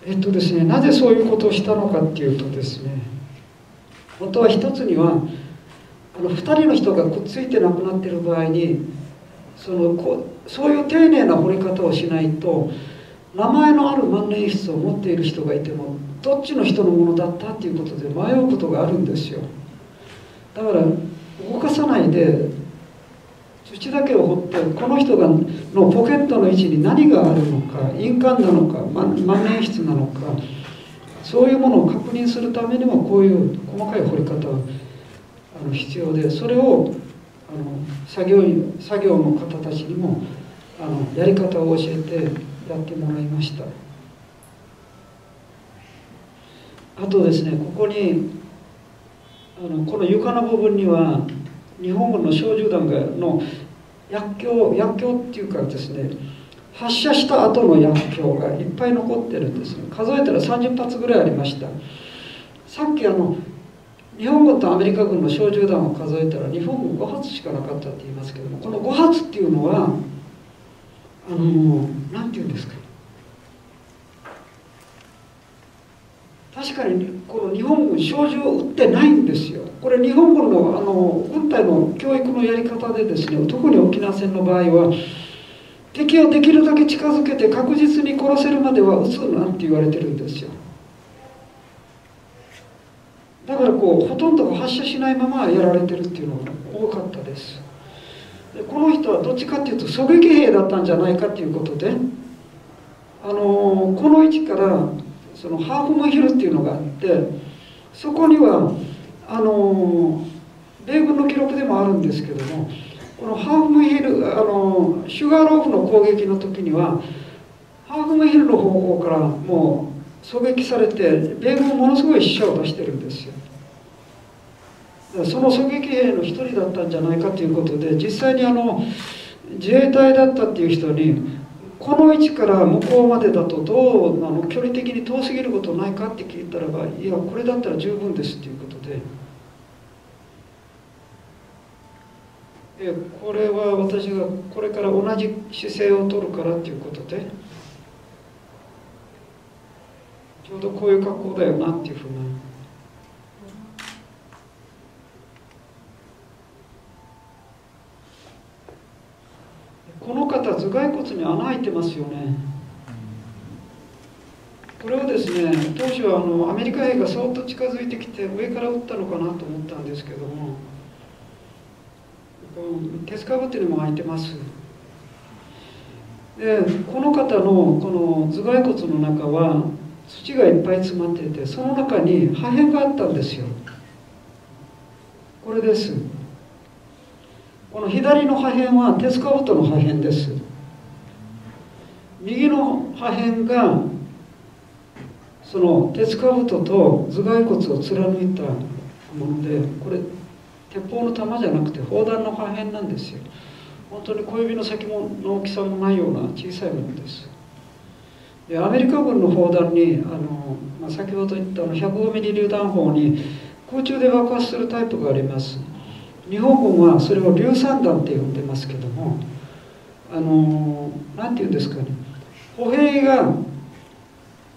ですね、なぜそういうことをしたのかっていうとですね、本当は一つには2人の人がくっついて亡くなっている場合にそういう丁寧な掘り方をしないと、名前のある万年筆を持っている人がいてもどっちの人のものだったっていうことで迷うことがあるんですよ。だから動かさないで土だけを掘って、この人のポケットの位置に何があるのか、印鑑なのか万年筆なのか、そういうものを確認するためにもこういう細かい掘り方は必要で、それを作業の方たちにもやり方を教えてやってもらいました。あとですね、ここにこの床の部分には日本軍の小銃弾の薬莢っていうかですね、発射した後の薬莢がいっぱい残ってるんですね。数えたら30発ぐらいありました。さっき日本軍とアメリカ軍の小銃弾を数えたら日本軍5発しかなかったって言いますけども、この5発っていうのは何て言うんですか、確かにこの日本軍小銃を撃ってないんですよ。これ日本軍の軍隊の教育のやり方でですね、特に沖縄戦の場合は敵をできるだけ近づけて確実に殺せるまでは撃つなんて言われてるんですよ。だからほとんど発射しないままやられてるっていうのが多かったです。でこの人はどっちかっていうと狙撃兵だったんじゃないかっていうことで、この位置からそのハーフムヒルっていうのがあって、そこには米軍の記録でもあるんですけども、このハーフムヒルシュガーローフの攻撃の時にはハーフムヒルの方向からもう狙撃されて米軍ものすごい死者を出してるんですよ。その狙撃兵の一人だったんじゃないかということで、実際に自衛隊だったっていう人にこの位置から向こうまでだとどう距離的に遠すぎることないかって聞いたらば、いやこれだったら十分ですっていうことで、これは私がこれから同じ姿勢を取るからっていうことで、ちょうどこういう格好だよなっていうふうな。この方頭蓋骨に穴開いてますよね。これをですね、当初はアメリカ兵がそっと近づいてきて上から撃ったのかなと思ったんですけども、鉄かぶってにも開いてます。でこの方のこの頭蓋骨の中は土がいっぱい詰まっていて、その中に破片があったんですよ。これです。この左の破片は鉄かぶとの破片です。右の破片がその鉄兜と頭蓋骨を貫いたもので、これ鉄砲の弾じゃなくて砲弾の破片なんですよ。本当に小指の先の大きさもないような小さいものです。でアメリカ軍の砲弾に先ほど言った105ミリ榴弾砲に空中で爆発するタイプがあります。日本軍はそれを榴散弾って呼んでますけども、なんていうんですかね、歩兵が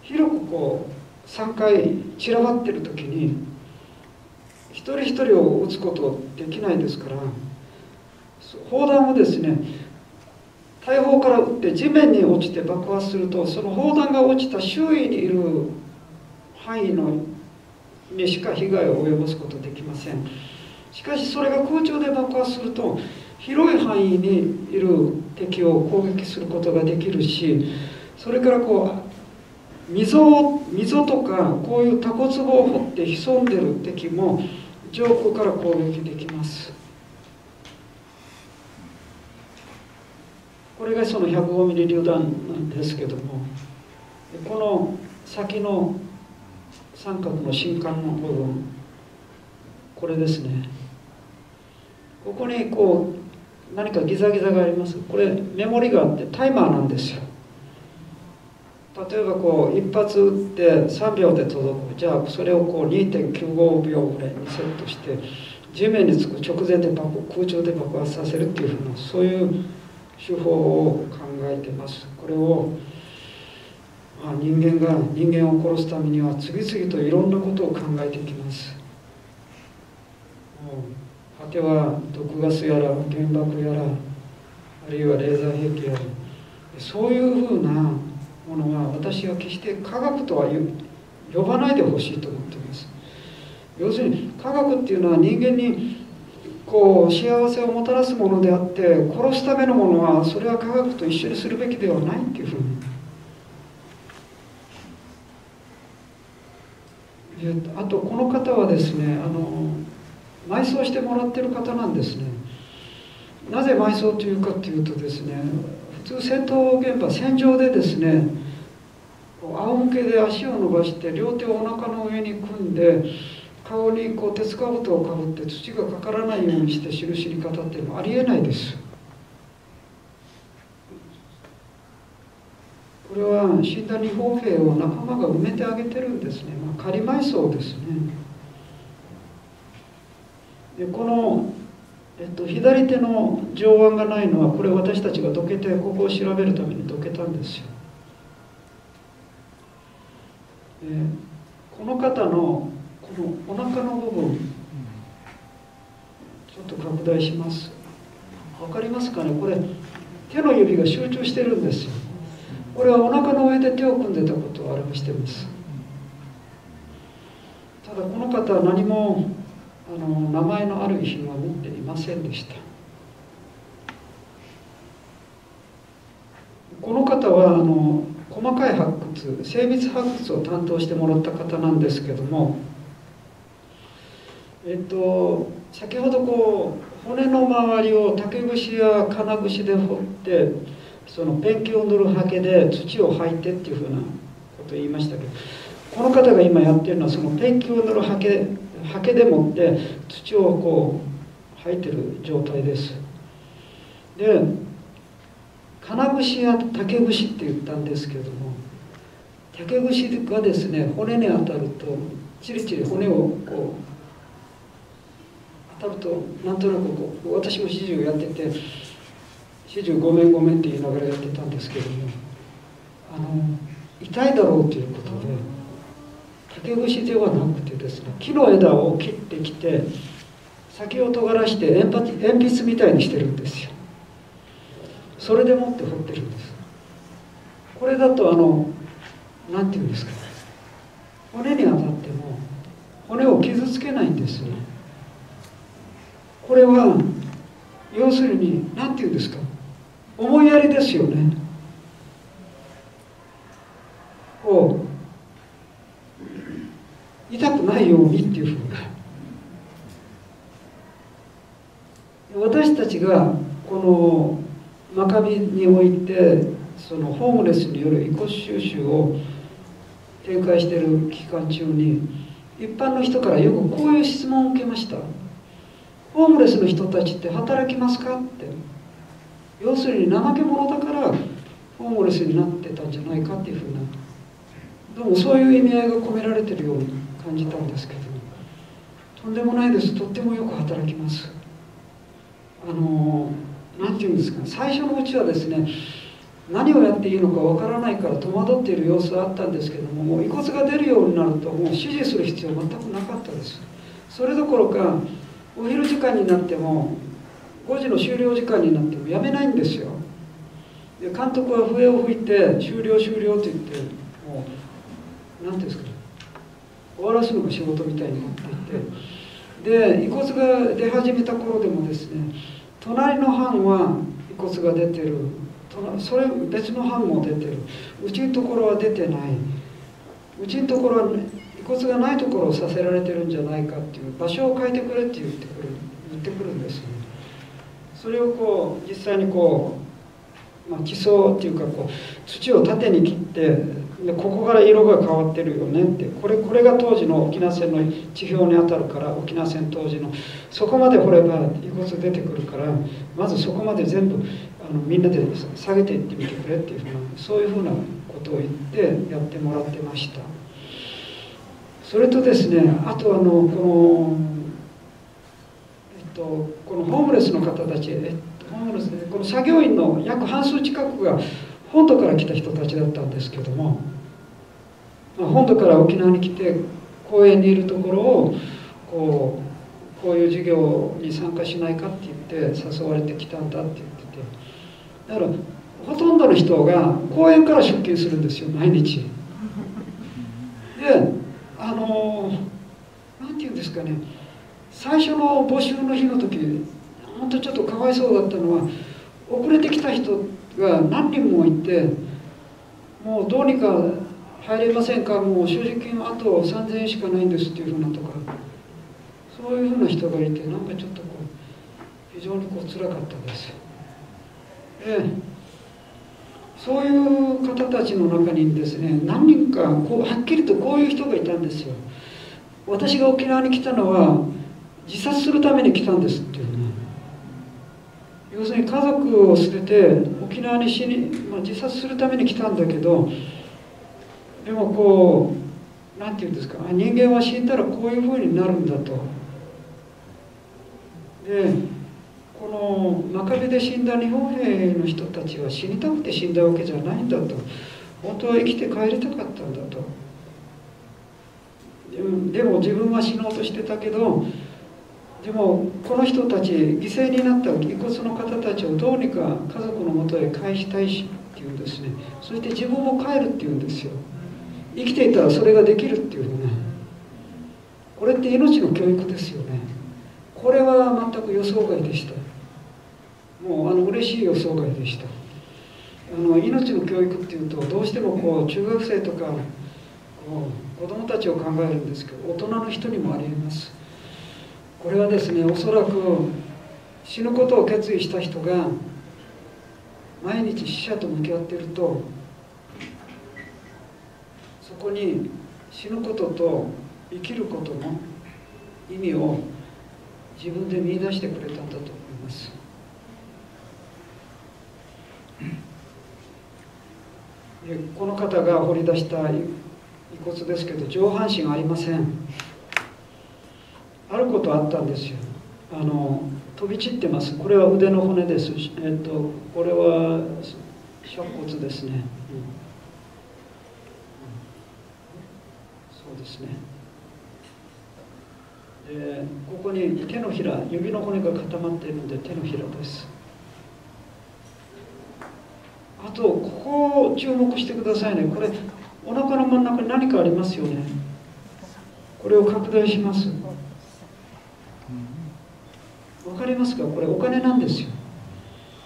広くこう3回散らばってる時に一人一人を撃つことできないですから、砲弾をですね大砲から撃って地面に落ちて爆発すると、その砲弾が落ちた周囲にいる範囲にしか被害を及ぼすことできません。しかしそれが空中で爆発すると広い範囲にいる敵を攻撃することができるし、それからこう溝とかこういうタコ壺を掘って潜んでる敵も上空から攻撃できます。これがその105ミリ榴弾なんですけども、この先の三角の心管の部分、これですね。ここにこう何かギザギザがあります。これメモリがあってタイマーなんですよ。例えばこう一発撃って3秒で届く。じゃあそれをこう 2.95 秒ぐらいにセットして地面につく直前で空中で爆発させるっていうふうな、そういう手法を考えてます。これを人間が人間を殺すためには次々といろんなことを考えていきます。果ては毒ガスやら原爆やら、あるいはレーザー兵器やら、そういうふうなものは私は決して科学とは呼ばないでほしいと思っています。要するに科学っていうのは人間にこう幸せをもたらすものであって、殺すためのものはそれは科学と一緒にするべきではないっていうふうに。あとこの方はですね、埋葬してもらってる方なんですね。なぜ埋葬というかというとですね、普通戦闘現場戦場でですね、仰向けで足を伸ばして両手をお腹の上に組んで顔にこう鉄兜をかぶって土がかからないようにして印に語ってもありえないです。これは死んだ日本兵を仲間が埋めてあげてるんですね。仮埋葬ですね。でこの、左手の上腕がないのは、これ私たちがどけてここを調べるためにどけたんですよ。この方のこのお腹の部分、ちょっと拡大します。わかりますかね。これ手の指が集中してるんですよ。これはお腹の上で手を組んでたことを表しています。ただこの方は何も名前のある遺品は持っていませんでした。この方は細かい発掘、精密発掘を担当してもらった方なんですけども、先ほどこう骨の周りを竹串や金串で掘って、そのペンキを塗るハケで土を吐いてっていうふうなことを言いましたけど、この方が今やってるのはそのペンキを塗るハケでもって土をこう吐いてる状態です。で金串や竹串って言ったんですけれども、竹串がですね骨に当たるとチリチリ骨をこう当たると、なんとなくこう、私も始終やってて始終ごめんごめんって言いながらやってたんですけれども、痛いだろうということで竹串ではなくてですね、木の枝を切ってきて先を尖らして鉛筆みたいにしてるんですよ。それでもって彫ってるんです。これだとなんていうんですか、骨に当たっても骨を傷つけないんですね。これは要するに何ていうんですか、思いやりですよね。こう痛くないようにっていうふうな。私たちがこの真壁においてそのホームレスによる遺骨収集を展開している期間中に一般の人からよくこういう質問を受けました。ホームレスの人たちって働きますかって。要するに怠け者だからホームレスになってたんじゃないかっていうふうな、どうもそういう意味合いが込められているように感じたんですけど、とんでもないです。とってもよく働きます。なんていうんですか、最初のうちはですね、何をやっていいのかわからないから戸惑っている様子はあったんですけども、もう遺骨が出るようになるともう指示する必要全くなかったです。それどころかお昼時間になっても5時の終了時間になってもやめないんですよ。で監督は笛を吹いて終了終了と言って、もう何ていうんですか、終わらすのが仕事みたいになっていて、で遺骨が出始めた頃でもですね、隣の班は遺骨が出てる、それ別の班も出てる、うちのところは出てない、うちのところは遺骨がないところをさせられてるんじゃないかっていう、場所を変えてくれって言ってくるんですよね。それをこう実際にこう、基礎っていうかこう土を縦に切って、でここから色が変わってるよねって、これが当時の沖縄戦の地表に当たるから、沖縄戦当時のそこまで掘れば遺骨出てくるから、まずそこまで全部みんなで下げていってみてくれっていうふうな、そういうふうなことを言ってやってもらってました。それとですね、あとこのホームレスの方たち、この作業員の約半数近くが本土から来た人たちだったんですけども、本土から沖縄に来て公園にいるところをこういう授業に参加しないかって言って誘われてきたんだって言ってて、だからほとんどの人が公園から出勤するんですよ、毎日。でなんていうんですかね、最初の募集の日の時、本当ちょっとかわいそうだったのは、遅れてきた人が何人もいて、もうどうにか入れませんか、もう所持金あと3000円しかないんですっていうふうなとか、そういうふうな人がいて、なんかちょっとこう非常につらかったです。そういう方たちの中にですね、何人かはっきりとこういう人がいたんですよ。私が沖縄に来たのは自殺するために来たんですっていうね。要するに家族を捨てて沖縄に自殺するために来たんだけど、でもなんていうんですか、人間は死んだらこういうふうになるんだと。でこの真壁で死んだ日本兵の人たちは死にたくて死んだわけじゃないんだと。本当は生きて帰りたかったんだと。でも自分は死のうとしてたけど、でもこの人たち、犠牲になった遺骨の方たちをどうにか家族のもとへ返したいしっていうんですね。そして自分も帰るっていうんですよ。生きていたらそれができるっていうね。これって命の教育ですよね。これは全く予想外でした。もう嬉しい予想外でした。命の教育っていうとどうしても中学生とか子供たちを考えるんですけど、大人の人にもありえます。これはですね、おそらく死ぬことを決意した人が毎日死者と向き合っていると、そこに死ぬことと生きることの意味を自分で見出してくれたんだと思います。でこの方が掘り出した遺骨ですけど、上半身ありません。あることあったんですよ。飛び散ってます。これは腕の骨です。これは尺骨ですね。そうですね。でここに手のひら、指の骨が固まっているので手のひらです。あとここを注目してくださいね。これお腹の真ん中に何かありますよね。これを拡大します。わかりますか？これお金なんですよ。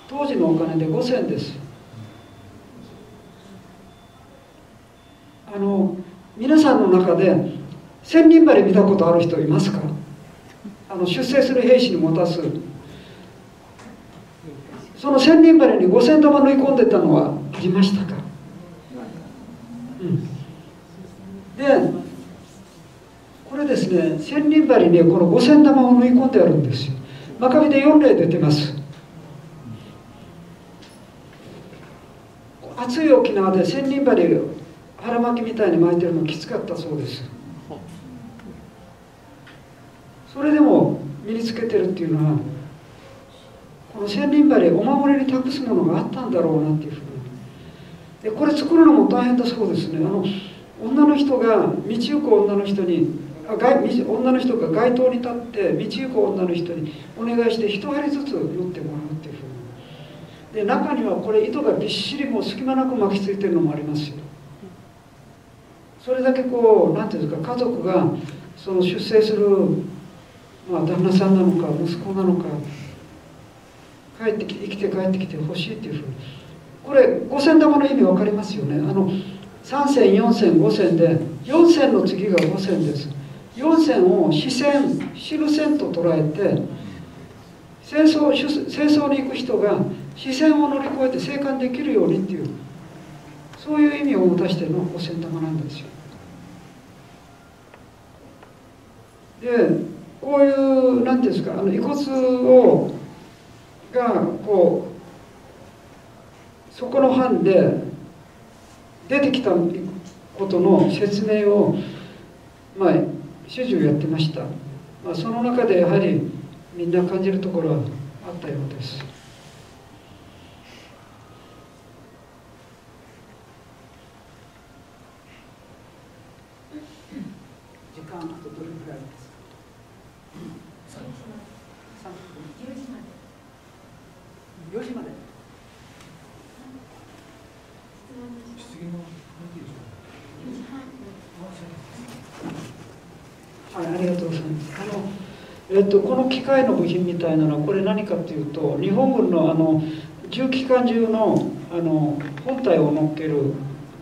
当時のお金で5000です。皆さんの中で千人針見たことある人いますか？出征する兵士に持たす、その千人針に5000玉縫い込んでたのはありましたか？でこれですね、千人針にこの五千玉を縫い込んであるんですよ。真壁で4例出てます。暑い沖縄で千人針を腹巻きみたいに巻いてるのきつかったそうです。それでも身につけてるっていうのは、この千人針お守りに託すものがあったんだろうなっていうふうに。でこれ作るのも大変だそうですね。女の人が道行く女の人に女の人が街頭に立って道行く女の人にお願いして一針ずつ縫ってもらうっていうふうに。で中にはこれ糸がびっしりもう隙間なく巻きついてるのもありますよ。それだけこう何ていうんですか、家族がその出征する、旦那さんなのか息子なのか生きて帰ってきてほしいっていうふうに。これ五千玉の意味分かりますよね。3銭4銭5銭で4銭の次が5銭です。4銭を死線死ぬ線と捉えて、戦争に行く人が死線を乗り越えて生還できるようにっていう、そういう意味を持たしての五千玉なんですよ。でこういう何ていうんですか、遺骨がこうそこの藩で出てきたことの説明を主従やってました。その中でやはりみんな感じるところはあったようです。時間あとどれくらいありますか？3分。4時まで。4時まで。はい、ありがとうございます。この機械の部品みたいなのはこれ何かというと、日本軍の重機関銃の本体を乗っける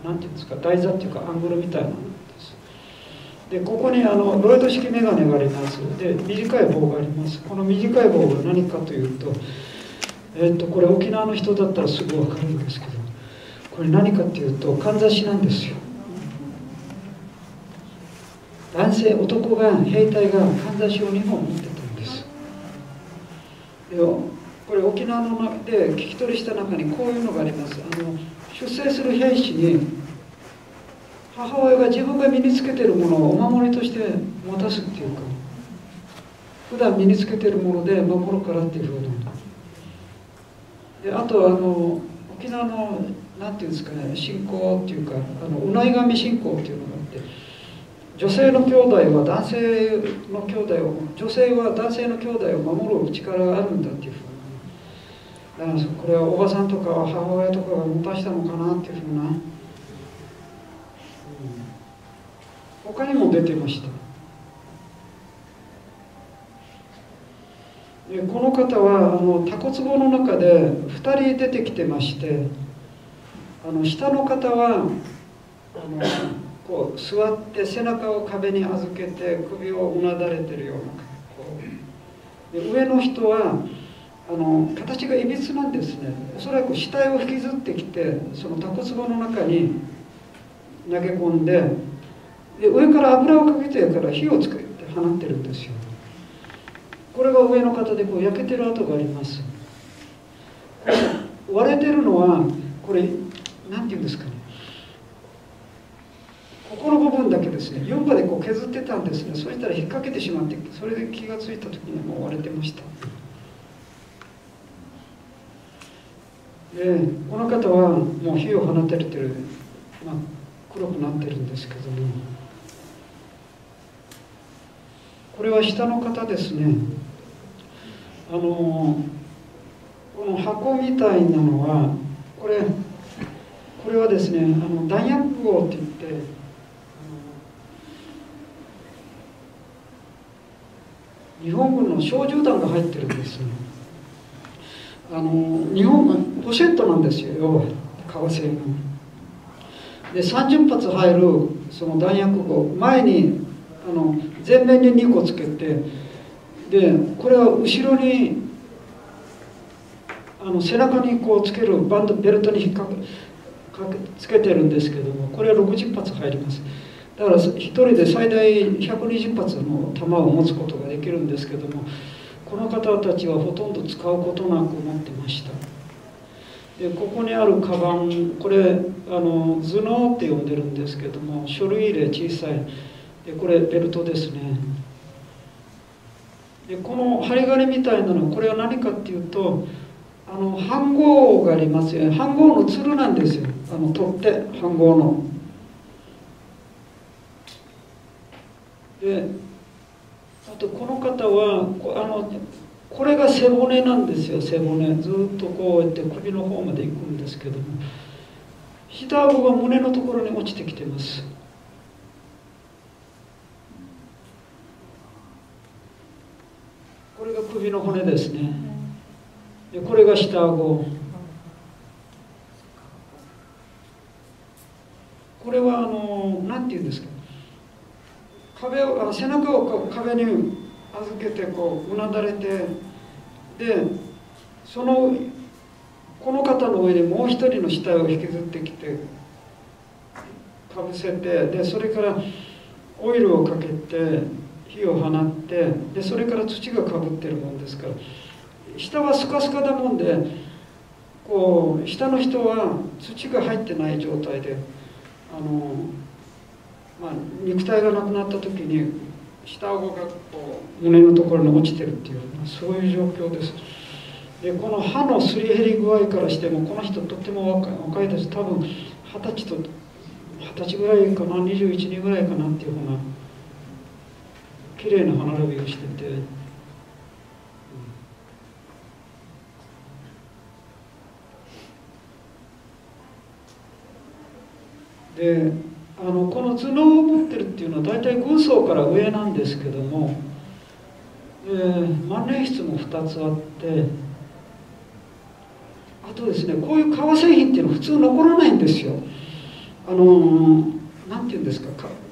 なんていうんですか、台座っていうかアングルみたいなのです。でここにロイド式メガネがあります。で短い棒があります。この短い棒が何かというと、これ沖縄の人だったらすぐ分かるんですけど、これ何かというとかんざしなんですよ。男が兵隊がかんざしを2本持ってたんです。でこれ沖縄の中で聞き取りした中にこういうのがあります。出征する兵士に母親が自分が身につけているものをお守りとして持たすっていうか、普段身につけているもので守るからっていうふうに。であと沖縄のなんていうんですかね、信仰っていうかうない神信仰っていうのがあって、女性の兄弟は男性の兄弟を、女性は男性の兄弟を守る力があるんだっていうふうな。だからこれはおばさんとか母親とかが持たしたのかなっていうふうな、他にも出てました。でこの方はタコ壺の中で2人出てきてまして、下の方はこう座って背中を壁に預けて首をうなだれてるような格好で、上の人は形がいびつなんですね。おそらく死体を引きずってきてそのタコ壺の中に投げ込んで、上から油をかけてから火をつけて放ってるんですよ。これが上の方でこう焼けてる跡があります。割れてるのはこれ何て言うんですかね、ここの部分だけですね、4羽でこう削ってたんですね。そしたら引っ掛けてしまって、それで気がついた時にはもう割れてました。でこの方はもう火を放たれてる、黒くなってるんですけども、これは下の方ですね。この箱みたいなのはこれはですね、弾薬号っていって、日本軍の小銃弾が入ってるんですね。日本軍ポシェットなんですよ、要は革製の。で30発入るその弾薬号、前に前面に2個つけて、でこれは後ろに背中にこうつけるベルトにつけてるんですけども、これは60発入ります。だから一人で最大120発の弾を持つことができるんですけども、この方たちはほとんど使うことなく持ってました。でここにあるカバン、これ頭脳って呼んでるんですけども、書類入れ小さいで、これベルトですね。でこの針金みたいなの、これは何かっていうと、飯盒がありますよね。飯盒のつるなんですよ。取って飯盒の。であとこの方はこれが背骨なんですよ。背骨ずっとこうやって首の方まで行くんですけども、下顎が胸のところに落ちてきてます。これが首の骨ですね。でこれが下顎。これはなんていうんですか、背中を壁に預けてこううなだれて、でこの方の上にもう一人の死体を引きずってきてかぶせて、でそれからオイルをかけて火を放って、でそれから土がかぶってるもんですから、下はスカスカだもんで、こう下の人は土が入ってない状態で肉体がなくなった時に下顎がこう胸のところに落ちてるっていう、そういう状況です。でこの歯のすり減り具合からしても、この人とっても若いです。多分20歳ぐらいかな、21、2ぐらいかなっていうふうな綺麗な歯並びをしてて、でこの頭脳を持ってるっていうのは大体軍曹から上なんですけども、万年筆も2つあって、あとですね、こういう革製品っていうのは普通残らないんですよ。なんていうんですか、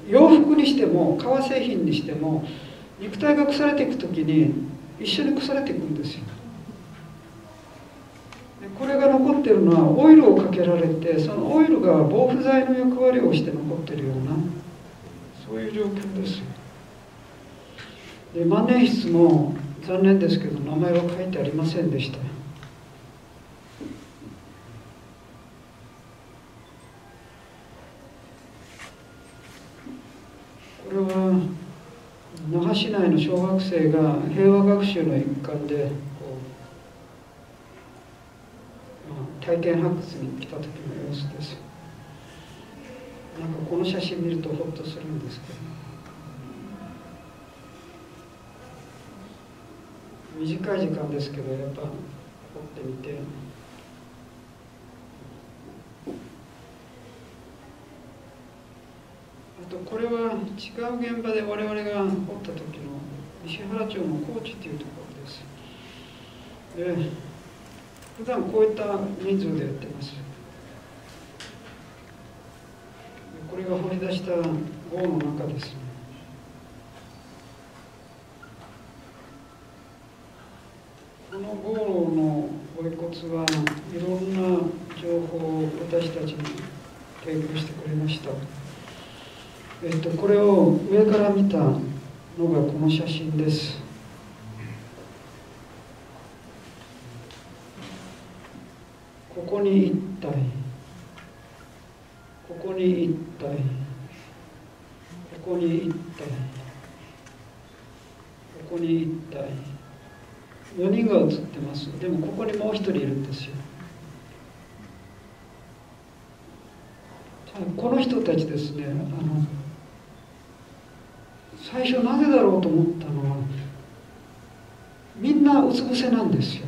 洋服にしても革製品にしても、肉体が腐れていく時に一緒に腐れていくんですよ。これが残ってるのはオイルをかけられて、そのオイルが防腐剤の役割をして残ってるような、そういう状況です。で万年筆も残念ですけど名前は書いてありませんでした。これは那覇市内の小学生が平和学習の一環で体験発掘に来た時の様子です。なんかこの写真見るとホッとするんですけど、短い時間ですけどやっぱ掘ってみて、あとこれは違う現場で我々が掘った時の石原町の高知っていうところです。で普段こういった人数でやってます。これが掘り出した壕の中ですね。この壕のご遺骨はいろんな情報を私たちに提供してくれました。これを上から見たのがこの写真です。ここに1体、ここに1体、ここに1体、ここに1体、4人が写ってます。でもここにもう1人いるんですよ。この人たちですね、最初なぜだろうと思ったのは、みんなうつ伏せなんですよ。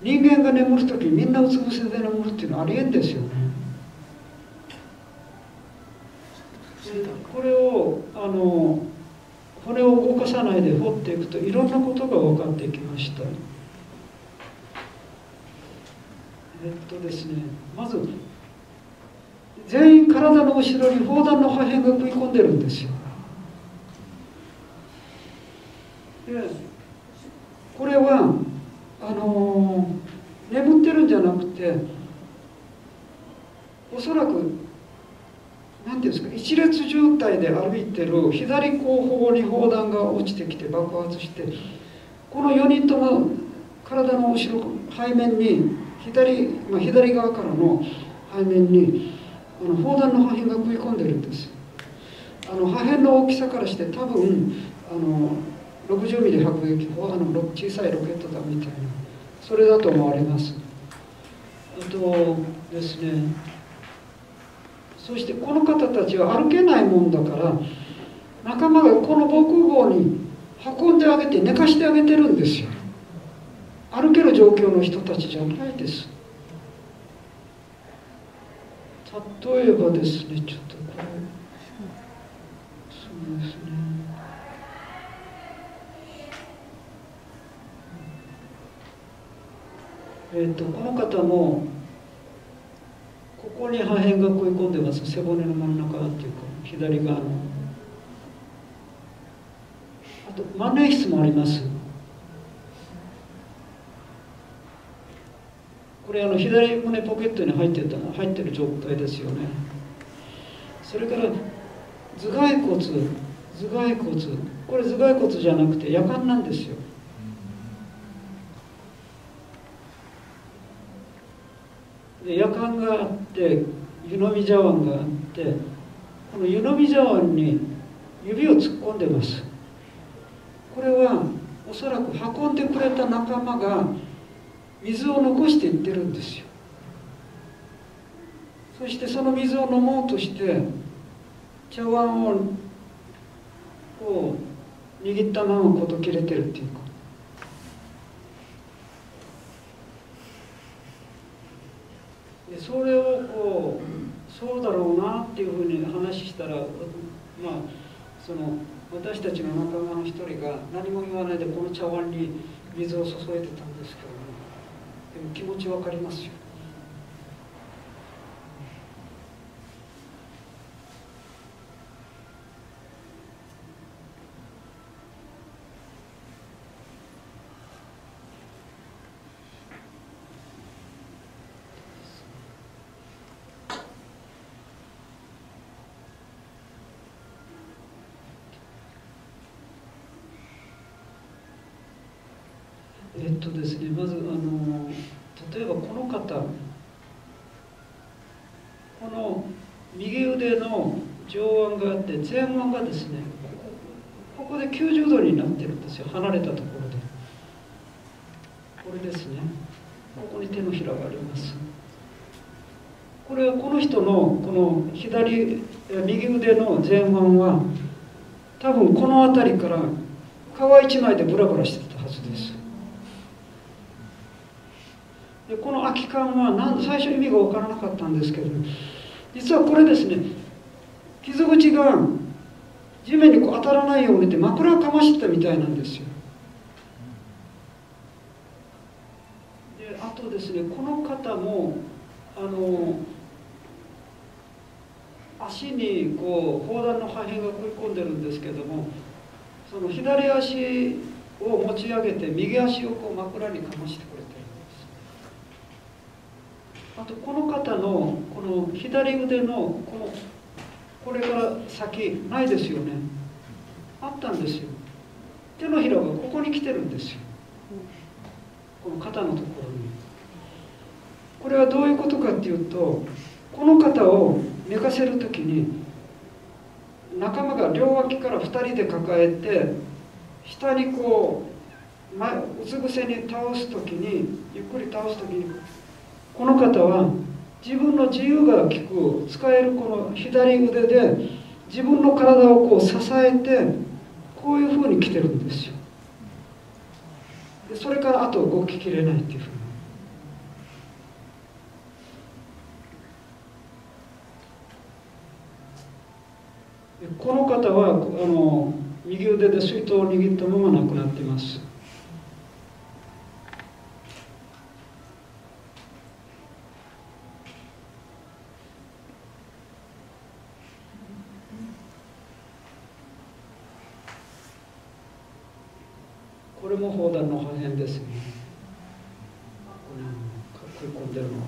人間が眠るときみんなうつ伏せで眠るっていうのはありえんですよね。これを骨を動かさないで掘っていくといろんなことが分かってきました。ですね、まず全員体の後ろに砲弾の破片が食い込んでるんですよ。でこれは眠ってるんじゃなくて、おそらく何ていうんですか、一列状態で歩いてる左後方に砲弾が落ちてきて爆発して、この4人とも体の後ろ背面に左側からの背面に砲弾の破片が食い込んでるんです。破片の大きさからして多分60ミリ迫撃砲、小さいロケット弾みたいな、それだと思われます。あとですね、そしてこの方たちは歩けないもんだから、仲間がこの防空壕に運んであげて寝かしてあげてるんですよ。歩ける状況の人たちじゃないです。例えばですね、ちょっとこれ、そうですね、この方もここに破片が食い込んでます。背骨の真ん中っていうか左側の。あと万年筆もあります。これ左胸ポケットに入ってる状態ですよね。それから頭蓋骨、これ頭蓋骨じゃなくて夜間なんですよ。で夜間があって湯飲み茶碗があって、この湯飲み茶碗に指を突っ込んでます。これはおそらく運んでくれた仲間が水を残していってるんですよ。そしてその水を飲もうとして茶碗をこう握ったままこと切れてるっていうか、でそれをこうそうだろうなっていうふうに話したら、私たちの仲間の一人が何も言わないでこの茶碗に水を注いでたんですけども、でも気持ちわかりますよ。ですね、まず例えばこの方、この右腕の上腕があって前腕がですね、ここで90度になってるんですよ。離れたところで、これですね、ここに手のひらがあります。これはこの人のこの右腕の前腕は多分この辺りから皮一枚でブラブラしてたはずです。でこの空き缶は最初意味が分からなかったんですけど、実はこれですね、傷口が地面にこう当たらないようにって枕をかましてたみたいなんですよ。であとですね、この方も足にこう砲弾の破片が食い込んでるんですけども、その左足を持ち上げて右足をこう枕にかましてくれてるんです。あとこの方のこの左腕のこれから先ないですよね。あったんですよ。手のひらがここに来てるんですよ。この肩のところに。これはどういうことかっていうと、この方を寝かせるときに仲間が両脇から2人で抱えて下にこううつ伏せに倒すときに、ゆっくり倒すときに、この方は自分の自由が利く使えるこの左腕で自分の体をこう支えて、こういうふうに来てるんですよ。でそれからあと動ききれないっていうふうに。この方は右腕で水筒を握ったまま亡くなっています。これも砲弾の破片ですね。これ食い込んでるのは。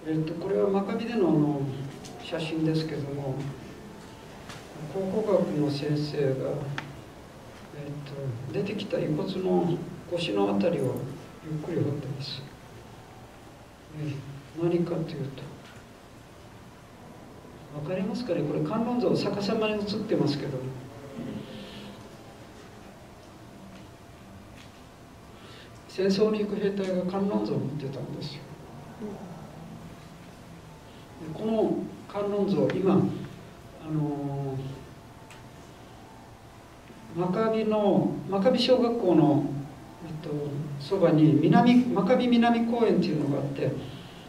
これは真壁での写真ですけども、考古学の先生が、出てきた遺骨の腰のあたりをゆっくり掘ってます。何かというと、分かりますかね、これ観音像逆さまに写ってますけど、戦争に行く兵隊が観音像を持ってたんですよ。この観音像、今真壁小学校の、そばに真壁南公園っていうのがあって、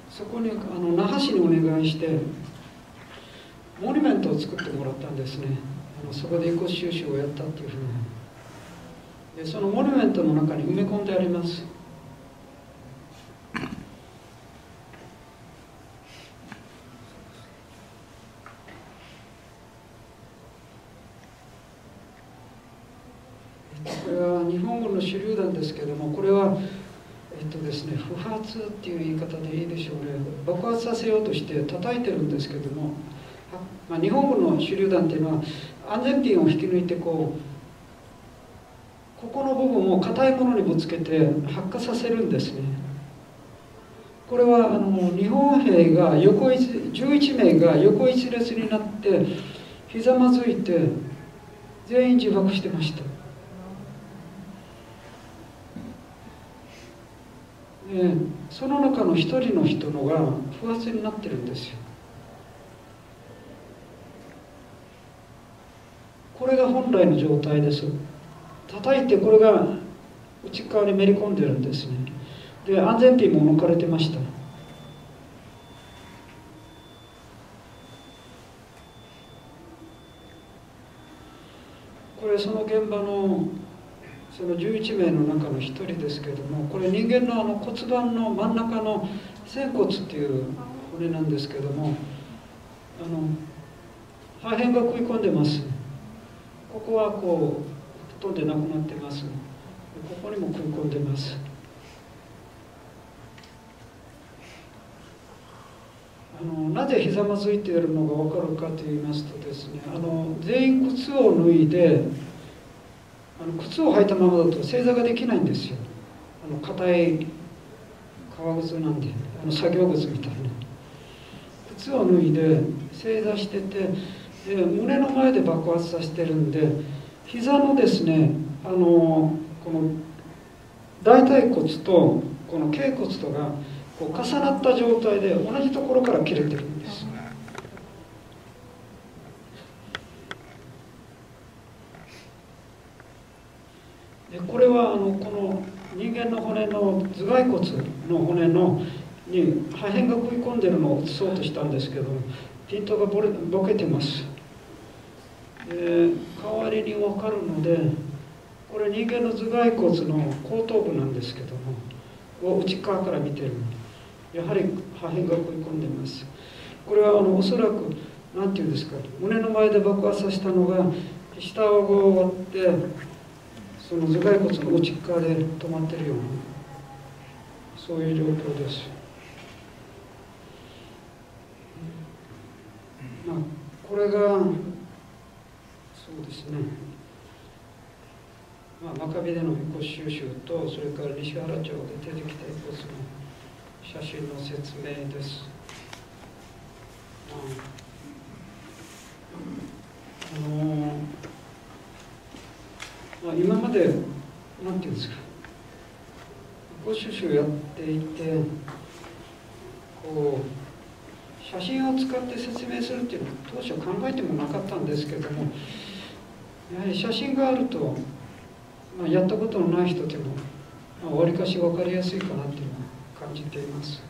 そこに那覇市にお願いしてモニュメントを作ってもらったんですね。そこで遺骨収集をやったっていうふうに。でそのモニュメントの中に埋め込んであります。これは日本軍の手榴弾ですけども、これはですね、不発っていう言い方でいいでしょうね。爆発させようとして叩いてるんですけども、日本軍の手榴弾っていうのは安全ピンを引き抜いてここの部分を硬いものにぶつけて発火させるんですね。これは日本兵が11名が横一列になってひざまずいて全員自爆してました。その中の一人の人のが不発になってるんですよ。これが本来の状態です。叩いてこれが内側にめり込んでるんですね。で安全ピンも抜かれてました。これその現場のその11名の中の一人ですけれども、これ人間の骨盤の真ん中の仙骨っていう骨なんですけども、破片が食い込んでます。ここはこう吹っ飛んでなくなってます。ここにも食い込んでます。なぜひざまずいているのが分かるかといいますとですね、全員靴を脱いで靴を履いたままだと正座ができないんですよ。硬い革靴なんで、作業靴みたいな。靴を脱いで正座してて、胸の前で爆発させてるんで、膝のですね、この大腿骨とこの脛骨とがこう重なった状態で同じところから切れてるんです。でこれはこの人間の骨の頭蓋骨の骨に破片が食い込んでるのを写そうとしたんですけど、ピントがボケてます。代わりに分かるので、これ人間の頭蓋骨の後頭部なんですけども、内側から見てる。やはり破片が食い込んでます。これはおそらく何て言うんですか、胸の前で爆発させたのが下顎を割ってその頭蓋骨の内側で止まってるような、そういう状況です。これがそうですね、真壁での遺骨収集と、それから西原町で出てきた遺骨の写真の説明です。今まで何て言うんですか、遺骨収集やっていて写真を使って説明するっていうのは当初考えてもなかったんですけども、やはり写真があると、やったことのない人でもわりかし分かりやすいかなっていうのは感じています。